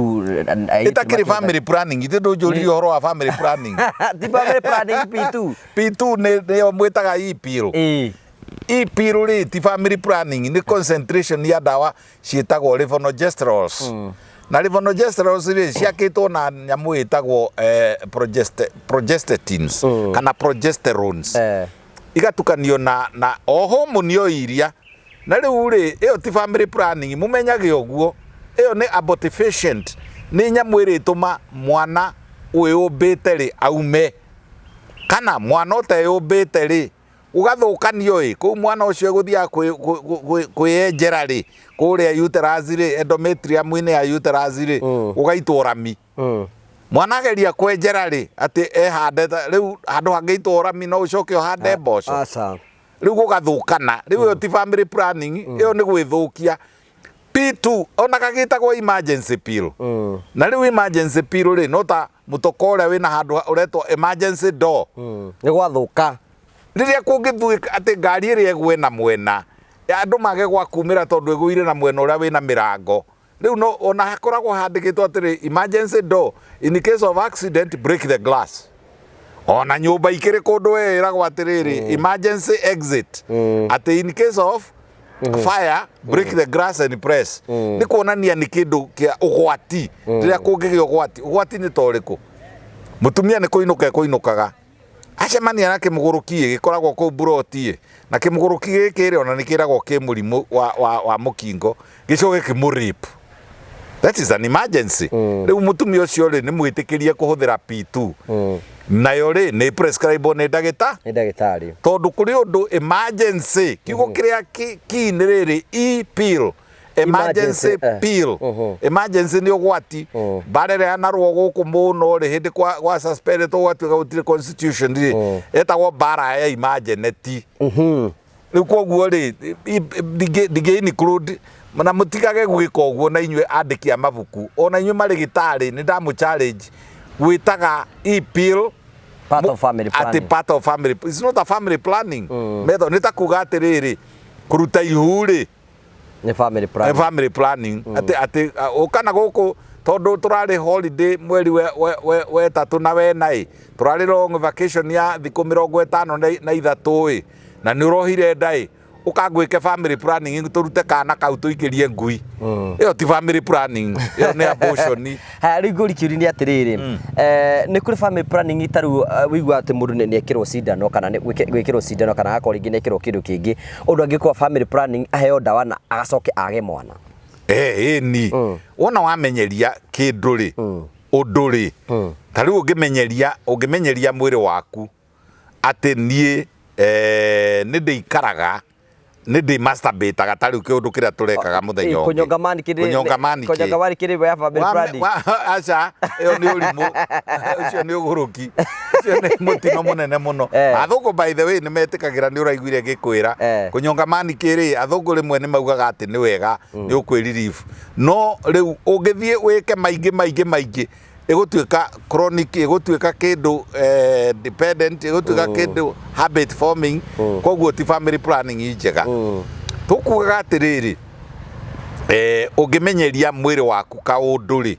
ĩtakĩrĩ family planning ithe ndũnjũririe ũhoro wa family planning ti family planning P2 nĩyo mwĩtaga E-pill E-pill rĩ ti family planning nĩ concentration ya ndawa ciĩtagwo levonorgestrels na levonorgestrels rĩ ciakĩtwo na nyamũ ĩtagwo progestins kana progesterones igatukanio na hormone o iria na rĩu rĩ ĩyo ti family planning mũmenyage ũguo ĩyo nĩ abortifacient nĩ nyamũ ĩrĩtũma mwana wĩyũmbĩte rĩ aume kana mwana ũteyũmbĩte rĩ ugathũkanio kũu mwana ũcio gũthiaga kwĩyenjera rĩ kũrĩa uterus rĩ endometrium-inĩ ya uterus rĩ ũgaitwo rami mwana ageria kwenjera rĩ atĩ ehande rĩu handũ hangĩitwo rami no ũcoke ũhande mboco rĩu gũgathũkana rĩu ĩyo ti family planning ĩyo nĩ gwĩthũkia P2 ona gagĩtagwo emergency pill na rĩu emergency pill rĩ no ta mũtoko ũrĩa wĩna handũ ũretwo emergency door nĩ gwathũka rĩrĩa kũngĩthuĩka atĩ ngari ĩrĩa ĩgwe na mwena andũ mage gwakumĩra tondũ ĩgũire na mwena ũrĩa wĩna mĩrango rĩu no ona hakoragwo handĩkĩtwo atĩrĩ emergency door in case of accident break the glass ona nyũmba ikĩrĩ kũndũ we ĩragwo atĩrĩrĩ emergency exit atĩ in case of fire break the glass and press nĩ kuonania nĩ kĩndũ kĩa ũgwati rĩrĩa kũngĩgĩa ũgwati nĩ torĩkũ mũtumia nĩ kũinũka kũinũkaga acemania na kĩmũgũrũki gĩkoragwo kũu buroti na kĩmũgũrũki gĩkĩ ona nĩ kĩragwo kĩ mũrimũ wa mũkingo gĩcoke kĩmũrape that is an emergency rĩu mũtumia ũcio rĩ nĩ mwĩtĩkĩrie kũhũthĩra P2 nayo rĩ nĩ prescribe nĩ ndagĩtarĩ tondũ kũrĩ ũndũ emergency kiugo kĩrĩa key nĩ rĩrĩ E-pill emergency pill emergency ni ugwati barere anarwo guku muno ri hindi kwa suspended to gwatuika gutire constitution ri etagwo bara ya emergency riu koguo ri dige include mana mutikage gwika uguo na inywe andiki a mabuku ona inywe marigitari ni ndamu challenge gwitaga e-pill part of family planning. At part of family. It's not a family planning. Method nita kuga atiriri kuruta ihuri ni family planning. Family planning. Ati ukana guku tondu turari holiday mweri we tatu na we nai turari long vacation ya thiku 53 na ni urohire ndai ukagwike family planning turute kana kau tuikirie ngui iyo ti family planning iyo ni abortion ha rigu rikiri ni atiriri ni kuri family planning itaru wigwa ati mundu ni ekirwo cindano kana ni gwikirwo cindano kana hakoro ringi ni ekirwo kindu kingi undu angikwa family planning aheo dawa na agacoke age mwana ni wona wamenyeria kindu ri undu ri tariu ungimenyeria mwiri waku ati nie ni ndeikaraga ni ndi masturbate gatari kiundu kiria turekaga muthenya kunyonga mani kiri ya family planning acha iyo ni urimu ucio ni uguruki ucio ni mutino munene muno athungu by the way ni metikagira ni uraiguire gikwira kunyonga mani kiri athungu rimwe ni maugaga ati ni wega ni ukwi relief no riu ungithie wike maingi igutuika chronic igutuika kindu dependent igutuika kindu habit forming koguo ti family planning injega tukuga atiriri ungimenyeria mwiri waku kaundu ri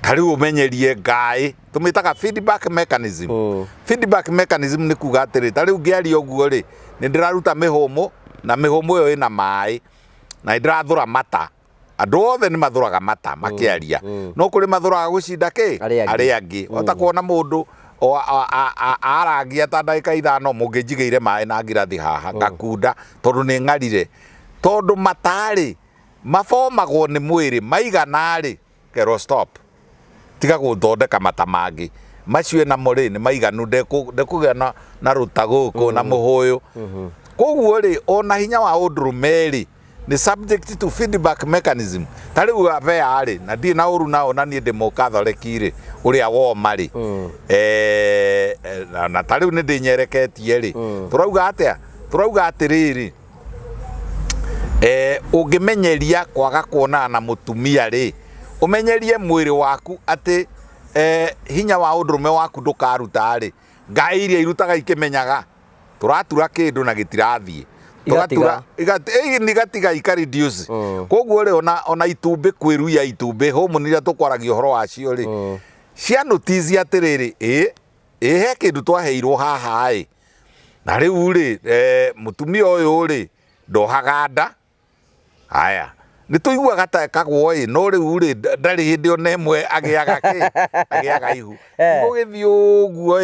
tari umenyerie ngai tumitaga feedback mechanism ni kuga atiriri tari ungiari oguo ri ni ndiraruta mihumu na mihumu yo ina mai na ndirathura mata andu othe ni mathuraga mata makiaria no kuri mathuraga gucinda ki ari angi utakuona mundu aragia ta ndagika 5 mungijigeire mai na ngirathi haha ngakunda tondu ni ngarire tondu matari mafomagwo ni mwiri maiganari kero stop tiga guthondeka mata mangi macio na muri ni maiganu ndekugia na rutaguko na muhuyu koguo ri ona hinya wa undurumeri ni subject to feedback mechanism tari uave ari na ndi na uru nao na ni ndimo Catholic ri uria wo mari na tari ni ndinyereketie ri turauga atiriri ungimenyeria kwaga kuona na mutumia ri umenyerie mwiri waku ati hinya wa undurume waku ndukaruta ri ngai iria irutaga ikimenyaga turatura kindu na gitirathie tugatura igatiga ikareduce koguo ri ona itumbi kwiruya itumbi homu niria tukwaragia horo wacio ri cia notice atiriri he kindu twaheirwo haha na riu ri mutumia uyu ri ndohaganda haya ni tuiguaga ta kagwo no riu ri ndari hindi ona imwe agiaga ihu ngugithio uguo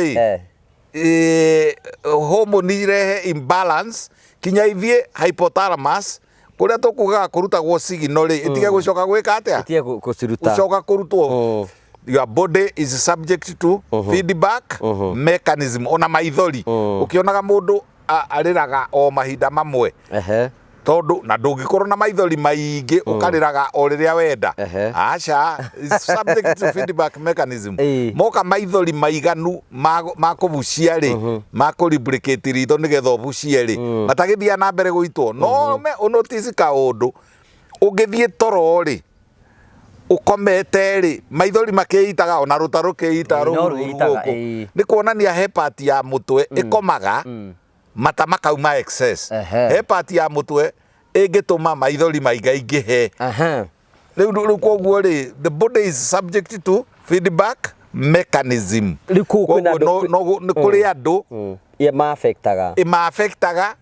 hormone irehe imbalance kinya ithie hypothalamus kuria tukuga kurutagwo signal ri itige gucoka gwika atia itige guciruta gucoka kurutwo your body is subject to feedback mechanism ona maithori ukionaga mundu ariraga o mahinda mamwe tondu na ndungikorwo na maithori maingi ukariraga o riria wenda acha is subject to feedback mechanism moka maithori maiganu ma kubucia ri ma ku lubricate ritho nigetha ubucie ri matagithia na mbere guitwo no me unotice kaundu ungithie toro ri ukomete ri maithori makiitaga ona rutaru kiita ni kuonania hepati ya mutwe ikomaga mata makauma excess hepati ya mutwe ingituma maithori maigaingihe riu koguo ri the body is subject to feedback mechanism no kuri andu ma-affectaga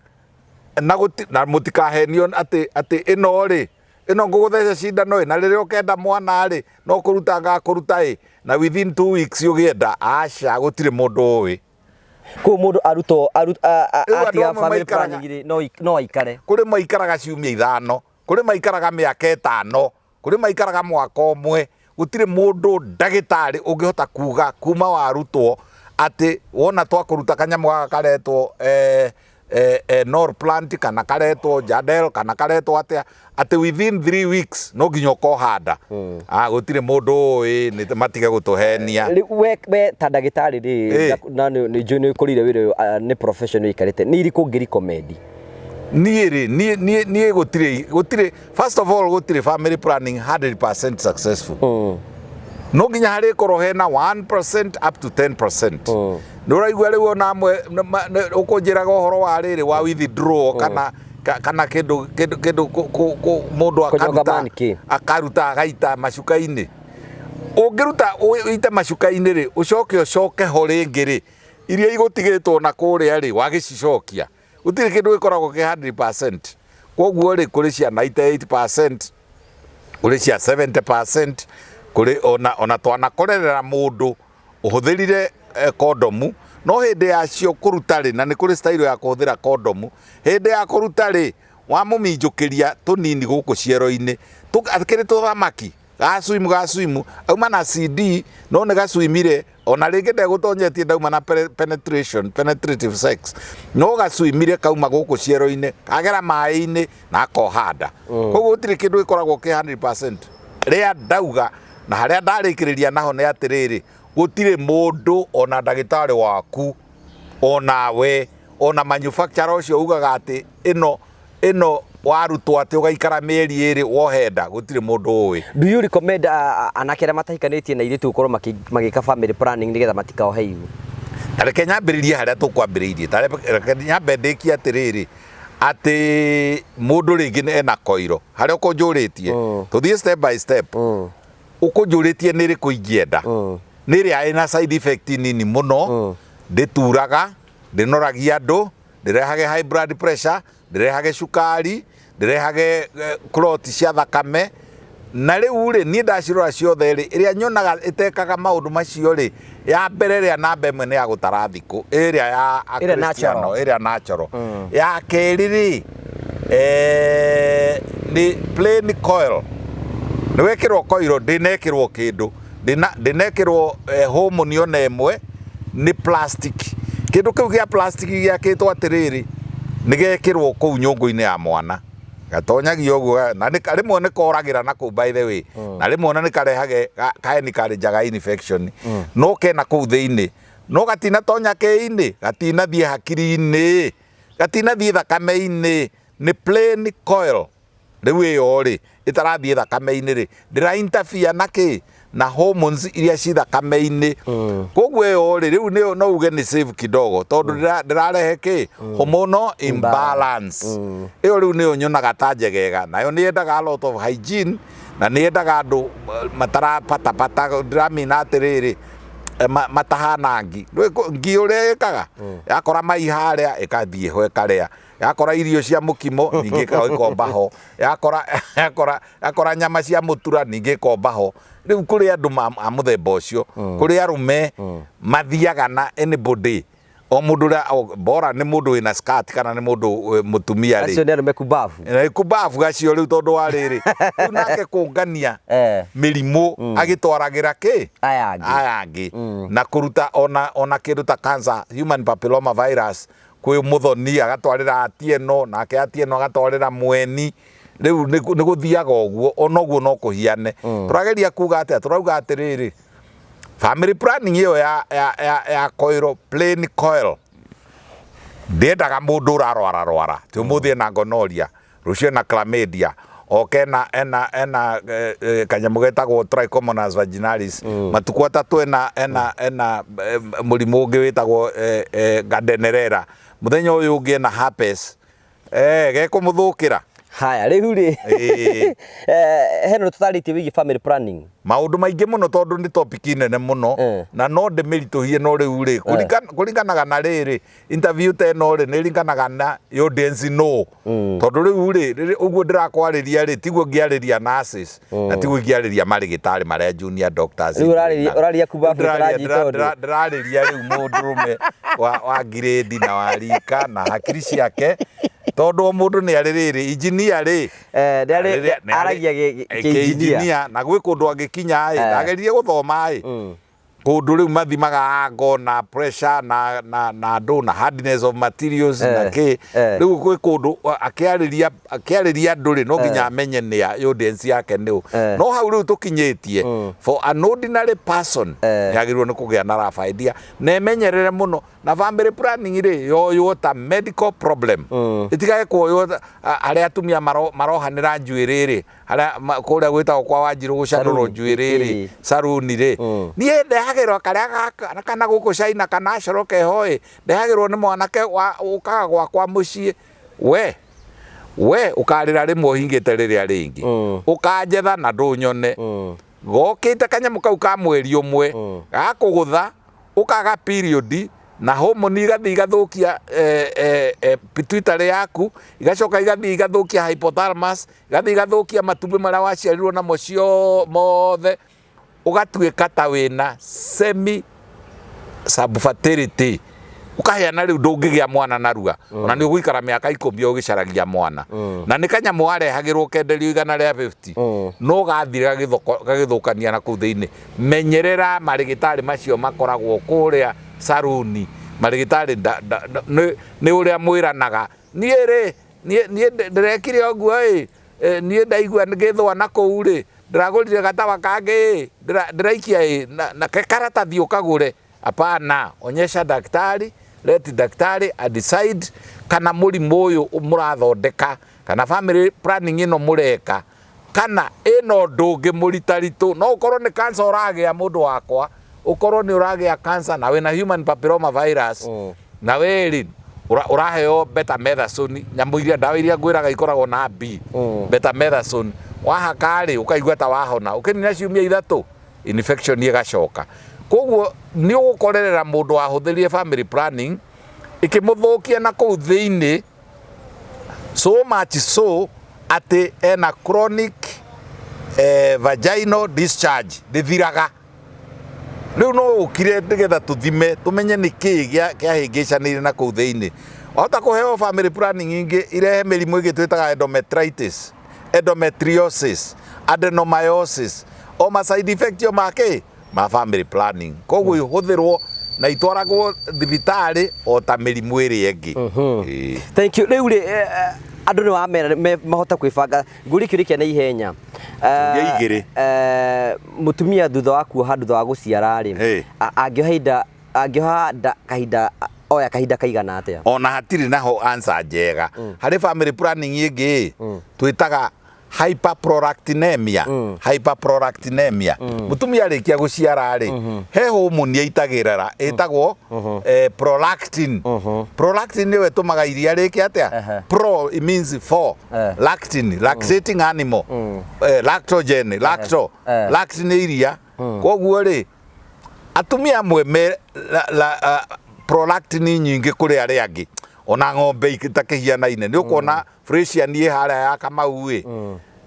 na mutikahenio ati ino ri ino ngugutheca cindano na riria ukenda mwana ri no kuruta ngakuruta na within 2 weeks ugienda aca gutire mundu uwi ku mundu atiga family planning no aikare kuri maikaraga ciumia 5 kuri maikaraga miaka 5 kuri maikaraga mwaka umwe gutire mundu ndagitari ungihota kuga kuma warutwo ati wona twakuruta kanyamu gaka karetwo Norplant kana karetwo Jadel kana karetwo atia ati within 3 weeks no nginya kohanda gutire mundu ni matige gutuhenia we ta ndagitari na ni juni kurire wire ni professional ikarite ni iri kungi recommend nie gutire first of all gutire family planning 100% successful no nginya hari korwo hena 1% up to 10% Nuraigua riu ona amwe ukunjiraga uhoro wa riri wa withdraw kana kindu mundu akaruta agaita macuka-ini ungiruta uite macuka-ini ri ucoke ho ringi ri iria igutigitwo na kuria ri wagicicokia utire kindu gikoragwo ki 100% koguo ri kuri cia 98% kuri cia 70% kuri ona twana korerera mundu uhuthirire kondomu no hindi yacio kuruta ri na ni kuri style ya kuhuthira kondomu hindi ya kuruta ri wa muminjukiria tunini guku ciero-ini tukiri tuthamaki gaswimu auma na CD no ni gaswimire ona ringi ndegutonyetie ndauma na penetrative sex no gaswimire kauma guku ciero-ini kagera mai-ini na kohanda koguo gutire kindu gikoragwo ki 100% ria ndauga na haria ndarikiriria naho ni atiriri gutire mundu ona ndagitari waku ona we ona manufacturer ucio ugaga ati ino warutwo ati ugaikara mieri iri wohenda gutire mundu uwi. Do you recommend anakera matahikanitie na iritu ukorwo magika family planning nigetha matikaohe igu? Tareke nyambiririe haria tukwambiriirie tareke nyambe ndikie atiriri ati mundu ringi ena koiro haria ukunjuritie tuthie step by step ukunjuritie niri kuingienda niri aina side effect nini muno ndituraga ndinoragia andu ndirehage high blood pressure ndirehage cukari ndirehage clot cia thakame na riu ri ni ndacirora ciothe ri iria nyonaga itekaga maundu macio ri ya mbere ria namba imwe ni ya gutara thiku iria ya Cristiano iria natural ya keri ri ni plain coil ni wekirwo coil ndinekirwo kindu ndinekirwo hormone ona emwe ni plastic kindu kiu gia plastic giakitwo atiriri nigekirwo kuu nyungu-ini ya mwana gatonyagio uguo na rimwe ni koragira na kuu by the way na rimwe na ni karehage kaeni kari jaga infection no kena kuu thiini no gatina tonya ke-ini gatina thie hakiri-ini gatina thie thakame-ini ni plain coil riu iyo ri itarathie thakame-ini ri ndira interfere na hormones iria ci thakame-ini koguo iyo ri riu no uge ni save kidogo tondu ndirarehe ki hormonal imbalance iyo riu ni nyonaga ta njegega nayo ni endaga a lot of hygiene na ni endaga andu matarapata ndiramina atiriri matahana ngi uria ikaga yakora mai haria ikathie ho ikaria yakora irio cia mukimo ningi ikomba ho yakora nyama cia mutura ningi ikomba ho riu kuri andu a muthemba ucio kuri arume mathiaga na anybody o mundu bora ni mundu wina skirt kana ni mundu mutumia ri acio ni arume kubafu kubafu gacio riu tondu wa riri riu nake kungania mirimu agitwaragira ki ayangi na kuruta ona kindu ta cancer human papilloma virus kwi muthoni agatwarira atieno nake atieno agatwarira mweni riu ni guthiaga uguo onoguo no kuhiane turageria kuga atia turauga atiriri family planning iyo ya coil plain coil ndiendaga mundu urarwara ti umuthi na gonorrhea rucio na chlamydia oke ena kanyamu getagwo trichomonas vaginalis matuku atatu ena murimu ungi witagwo Gardnerella muthenya uyu ungi na herpes gekumuthukira haya riu ri heno tutaritie wigi family planning maundu maingi muno tondu ni topic nene muno na no ndimirituhie no riu ri kuringanaga na riri interview te no ri ni ringanaga na audience no tondu riu ri uguo ndirakwariria ri tiguo ngiariria nurses na tiguo ngiariria marigitari maria junior doctors uraria kuba ndirariria riu mundurume wa grade na wa rika na hakiri ciake tondu mundu ni aririri engineer ri aragia engineer na gwi kundu angikinya ai ndageririe guthoma ai kundu riu mathimaga ango na pressure na ndo na hardness of materials na ki riu kwi kundu akiariria nduri no nginya amenye ni audience yake ni no hau riu tukinyitie for an ordinary person yagirwo ni kugia na rough idea na emenyerere muno na family planning ri yo ta medical problem itigae kuoyo aria atumia marohanira njuiriri aria kuria gwitagwo kwa Wanjiru gucanurwo njuiriri saruni ri nie ndehagirwo karia kana guku China kana acoroke hoi ndehagirwo ni mwanake ukaga gwakwa mucii we ukarira rimwe hingite riria ringi ukanjetha na ndunyone gokite kanyamu kau ka mweri umwe gakugutha ukaga period na hormone igathi igathukia pituitary yaku igacoka igathi igathukia hypothalamus igathi igathukia matumbi maria waciarirwo namo cio mothe ugatuika ta wina semi subfertility ukaheana riu ndungigia mwana narua ona ni uguikara miaka 10 ugicaragia mwana na ni kanyamu arehagirwo kenderio 150 no gathira gagithukania na kuu thiini menyerera marigitari macio makoragwo kuria saruni marigitari ni uria mwiranaga nie ndirekire oguo nie ndaigua ngithwa na kuu ri ndiragurire gatawa kangi ndiraikia na karatathi ukagure apana onyesha daktari let daktari decide kana murimu uyu murathondeka kana family planning ino mureka kana ino ndungi muritaritu no ukorwo ni cancer uragia mundu wakwa ukorwo ni uragia cancer na wina human papilloma virus na weri uraheo betamethasone nyamu iria ndawa iria ngwiraga ikoragwo na B betamethasone wahakari ukaigua ta wahona ukinina ciumia 3 infection igacoka koguo ni ugukorerera mundu ahuthirie family planning ikimuthukia na kuu thiini so much so ati ena chronic vaginal discharge ndithiraga riu no ukire ndigetha tuthime tumenye ni ki kiahingicanire na kuu thiini ota kuheo family planning ingi irehe mirimu igitwitaga endometritis endometriosis adenomyosis o ma side effect yo make ma family planning koguo ihuthirwo na itwaragwo thibitari o ta mirimu iri engi thank you riu ri andu ni wamera mahota kwibanga nguri kiurikia na ihenya igiri mutumia thutha wa kuoha thutha wa guciara ri angioha kahinda oya kahinda kaigana atia ona hatiri naho answer njega hari family planning ingi twitaga hyperprolactinemia mutumia arikia guciara ri he hormone yaitagirira itagwo prolactin niwe tumaga iria riki atia pro it means for lactin lactating animal lactogen lactin iria koguo ri atumia amwe prolactin nyingi kuri ari angi ona ng'ombe itakihianaine ni ukona Fresian ye haria ya Kamau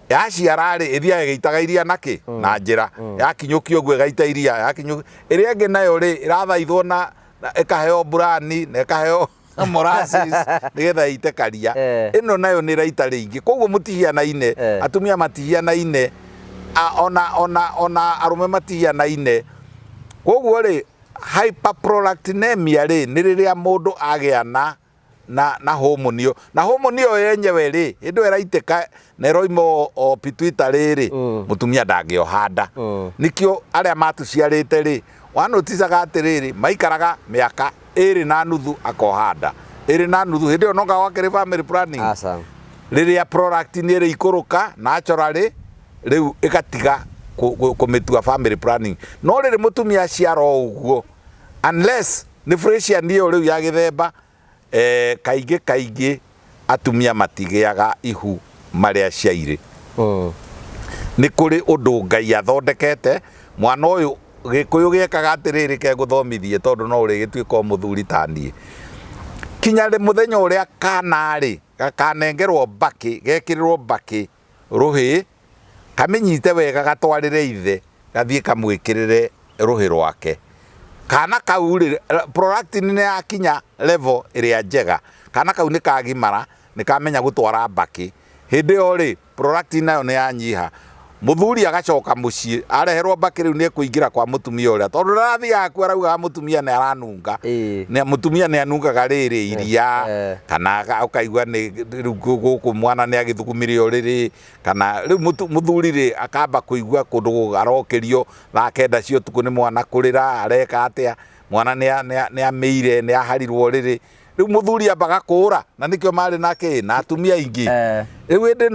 yaciara ri ithia igaitaga iria naki na njira yakinyukio gwe gaita iria yakinyukio iria ingi nayo ri irathaithwo na ikaheo burani na ikaheo molasses nigetha ite karia ino nayo ni raita ringi koguo mutihianaine atumia matihianaine ona arume matihianaine koguo ri hyperprolactinemia ri ni riria mundu agiana na hormone yo yenyewe ri hindu iraiteka na roimo o pituitary ri mutumia ndangiohanda nikio aria matuciarite ri wanoticaga atiriri maikaraga miaka 2.5 akohanda 2.5 hindi onoga wakiri family planning riria prolactin iri ikuruka naturally riu igatiga kumitua family planning no riri mutumia ciaro uguo unless ni Fresian niyo riu ya githemba kaingi atumia matigiaga ihu maria ciaire ni kuri undu Ngai athondekete mwana uyu gikuyu giekaga atiriri ke guthomithie tondu no uri gituika muthuri tanie kinya ri muthenya uria kanari gakanengerwo baki gekirirwo baki ruhi kamenyite wega gatwarire ithe gathie kamwikirire ruhi rwake kana kau ri prolactin ne akinya level iria njega kana kau ni kagimara ni kamenya gutwara baki hindi o ri prolactin nayo ni yanyiha muthuri agacoka mucii areherwo mbaki riu ni kuingira kwa mutumia uria tondu rathia ku arauga mutumia ni aranunga ni mutumia ni anungaga riri iria kana ukaigua ni riu guku mwana ni agithukumire uriri kana riu muthuri ri akamba kuigua kundu arokerio thaa kenda cio tuku ni mwana kurira areka atia mwana ni ameire ni aharirwo riri riu muthuri ambaga kura na nikio mari nake na atumia ingi riu ende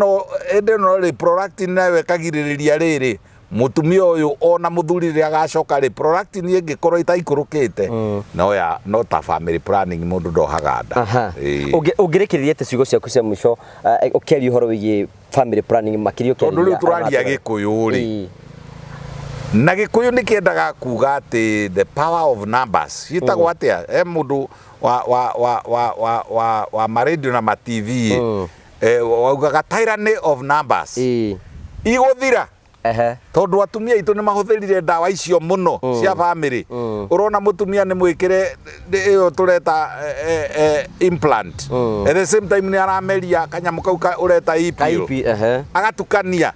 no ri prolactin nawe kagiririria riri mutumia uyu ona muthuri ri agacoka ri prolactin ingikorwo itaikurukite no ta family planning mundu ndohaga nda ungirikiriria te ciugo ciaku cia mwisho ukiaria uhoro wigie family planning makirio kiaria tondu riu turaria gikuyu ri na gikuyu ni kiendaga kuga ati the power of numbers yitagwo atia mundu wa maradio na ma TV waugaga tyranny of numbers iguthira tondu atumia itu ni mahuthirire ndawa icio muno cia family urona mutumia ni mwikire iyo tureta implant at the same time ni arameria kanyamu kau ureta IP agatukania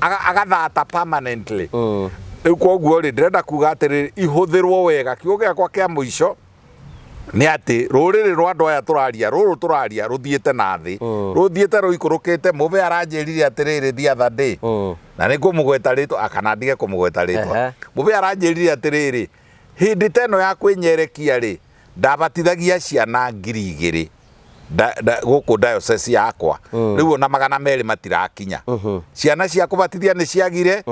agathata permanently riu koguo ri ndirenda kuga atiri ihuthirwo wega kiugo giakwa kia muico ni ati ruriri rwa andu aya turaria ruthiete na thi ruthiete ruikurukite muve aranjirire atiriri the other day na ni kumugweta ritwa akana ndige kumugweta ritwa muve aranjirire atiriri hindi teno ya kwinyerekia ri ndabatithagia ciana 2,000 guku diocese yakwa riu na 200 matirakinya ciana cia kubatithia ni ciagire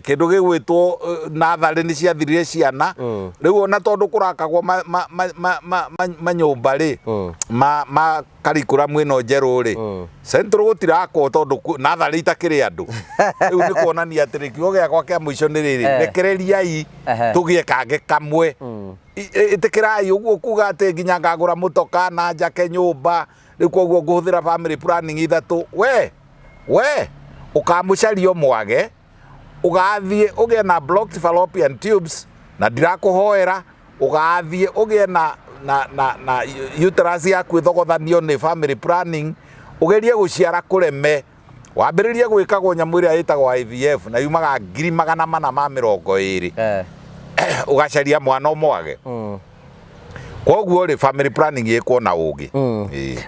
kindu gigwitwo nathari ni ciathirire ciana riu ona tondu kurakagwo manyumba ri ma curriculum ino njeru ri central gutirakwo tondu nathari itakiri andu riu ni kuonania atiri kiugo giakwa kia mwisho ni riri rekereriai tugie kange kamwe itikirai uguo kuga ati nginya ngagura mutoka na njake nyumba riu koguo nguhuthira family planning ithatu we ukamucario mwage ugathie ugie na blocked fallopian tubes na ndirakuhoera ugathie ugie na uterus yaku ithogothanio ni family planning ugerie guciara kureme wambiririe gwikagwo nyamu iria yitagwo IVF na yumaga 420 ugacaria mwana umwage koguo ri family planning yekwo na ugi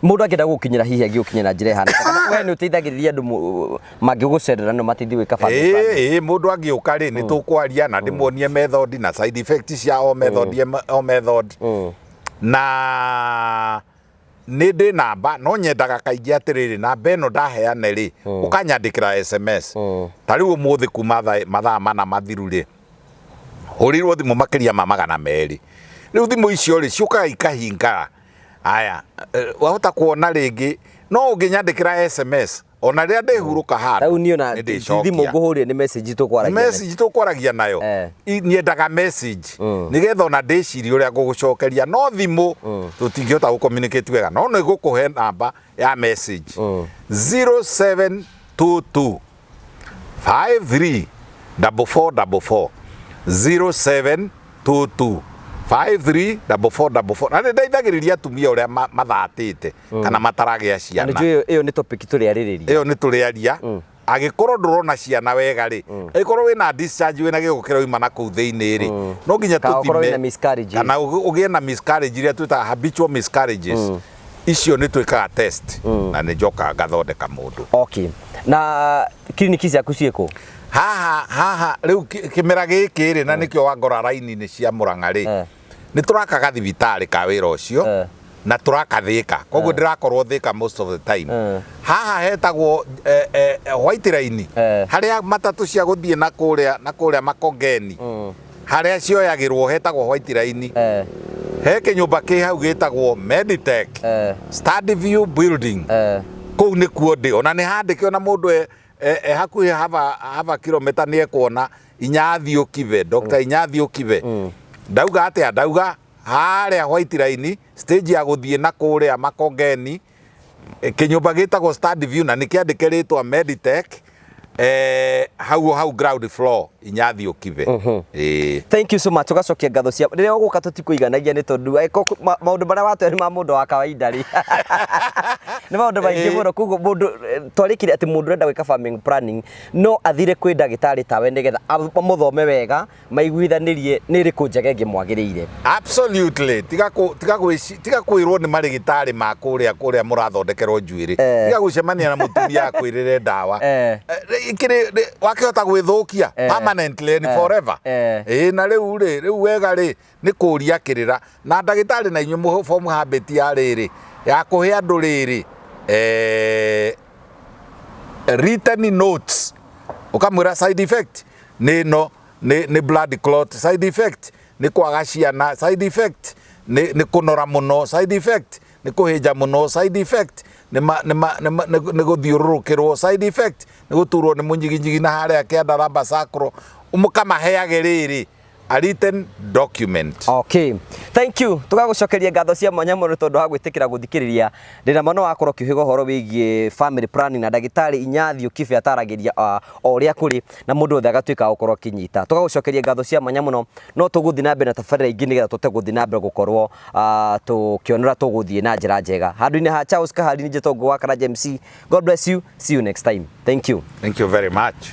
mundu akenda gukinyira hihi agiukinyira njira hana we ni uteithagiriria andu magigucerera no mateithie gwika family planning mundu agiuka ri ni tukwaria na ndimuonie method na side effects cia o method na nindi namba no nyendaga kaingi atiriri namba ino ndaheane ri ukanyandikira SMS tariu umuthi kuma mathaa mana mathiru ri hurirwo thimu makiria ma 200 riu thimu icio ri ciukaga ikahinga aya wahota kuona ringi no unginyandikira SMS ona ria ndihuruka handu riu niona thimu nguhurie ni message tukwaragia nayo niendaga message nigetha ona ndiciri uria ngugucokeria no thimu tutingiota gu communicate wega no no igukuhe namba ya message 0722 53 4444 0722 534444 na ndeithagiriria atumia uria mathatite kana mataragia ciana na iyo ni topic turiaririria iyo ni turiaria agikorwo ndurona ciana wega ri agikorwo wina discharge wina gigukira uma na kuu thiini ri no nginya tutime kana ugie na miscarriage iria twita habitual miscarriages icio ni twikaga test na ni njoka ngathondeka mundu okay na kliniki ciaku cieko haha riu kimera giki ri na nikio wangora raini ni cia Murang'a ri ni turakaga thibitari ka wira ucio na turakathika koguo ndirakorwo thika most of the time haha hetagwo white line haria matatu cia guthie na kuria Makongeni haria cioyagirwo hetagwo white line he kinyumba ki hau gitagwo Meditech Study View Building kou ni kuo ndi ona ni handike ona mundu hakuhi hava kilomita ni ekuona Inyathi Ukive Dr. Inyathi Ukive ndauga atia ndauga haria white line stage ya guthie na kuria Makongeni kinyumba gitagwo Study View na nikiandike ritwa Meditech hau ground floor inyathi ukive. Thank you so much. Tugacokia ngatho cia riria uguka tutikuiganagia ni tondu maundu maria watwe ni ma mundu wa kawaida ri ni maundu maingi muno kugo mundu twarikire ati mundu renda gwika farming planning no athire kwi ndagitari tawe nigetha muthome wega maiguithanirie ni riku njega ngimwagiriire. Absolutely. Tiga kwirwo ni marigitari ma kuria murathondekerwo njuiri. Tiga gucemania na mutumia akwirire ndawa. Ikiri wakihota gwithukia permanently and forever. Na riu wega ri ni kuria kirira na ndagitari na inyu mu form habit ya riri ya kuhe andu riri written notes ukamwira side effect ni blood clot, side effect ni kwaga ciana, side effect ni kunora muno, side effect ni kuhinja muno, side effect ni guthiururukirwo, side effect ni guturwo ni munyiginyigi na haria kianda ramba sacro umukamaheage riri a written document. Okay, thank you. Tugagucokeria ngatho cia mwanya muno tondu wa gwitikira guthikiriria ndina mano wakorwo kihiga horo wigie family planning na ndagitari Inyathi Ukibe ataragiria o uria kuri na mundu othe agatuika gukorwo kinyita. Tugagucokeria ngatho cia mwanya muno no tuguthi na mbere na tabarira ingi nigetha tuteguthi na mbere gukorwo tukionera tuguthie na njira njega. Handu-ini ha Charles Kahari ni Njetongo wa Karaja MC. God bless you. See you next time. Thank you. Thank you very much.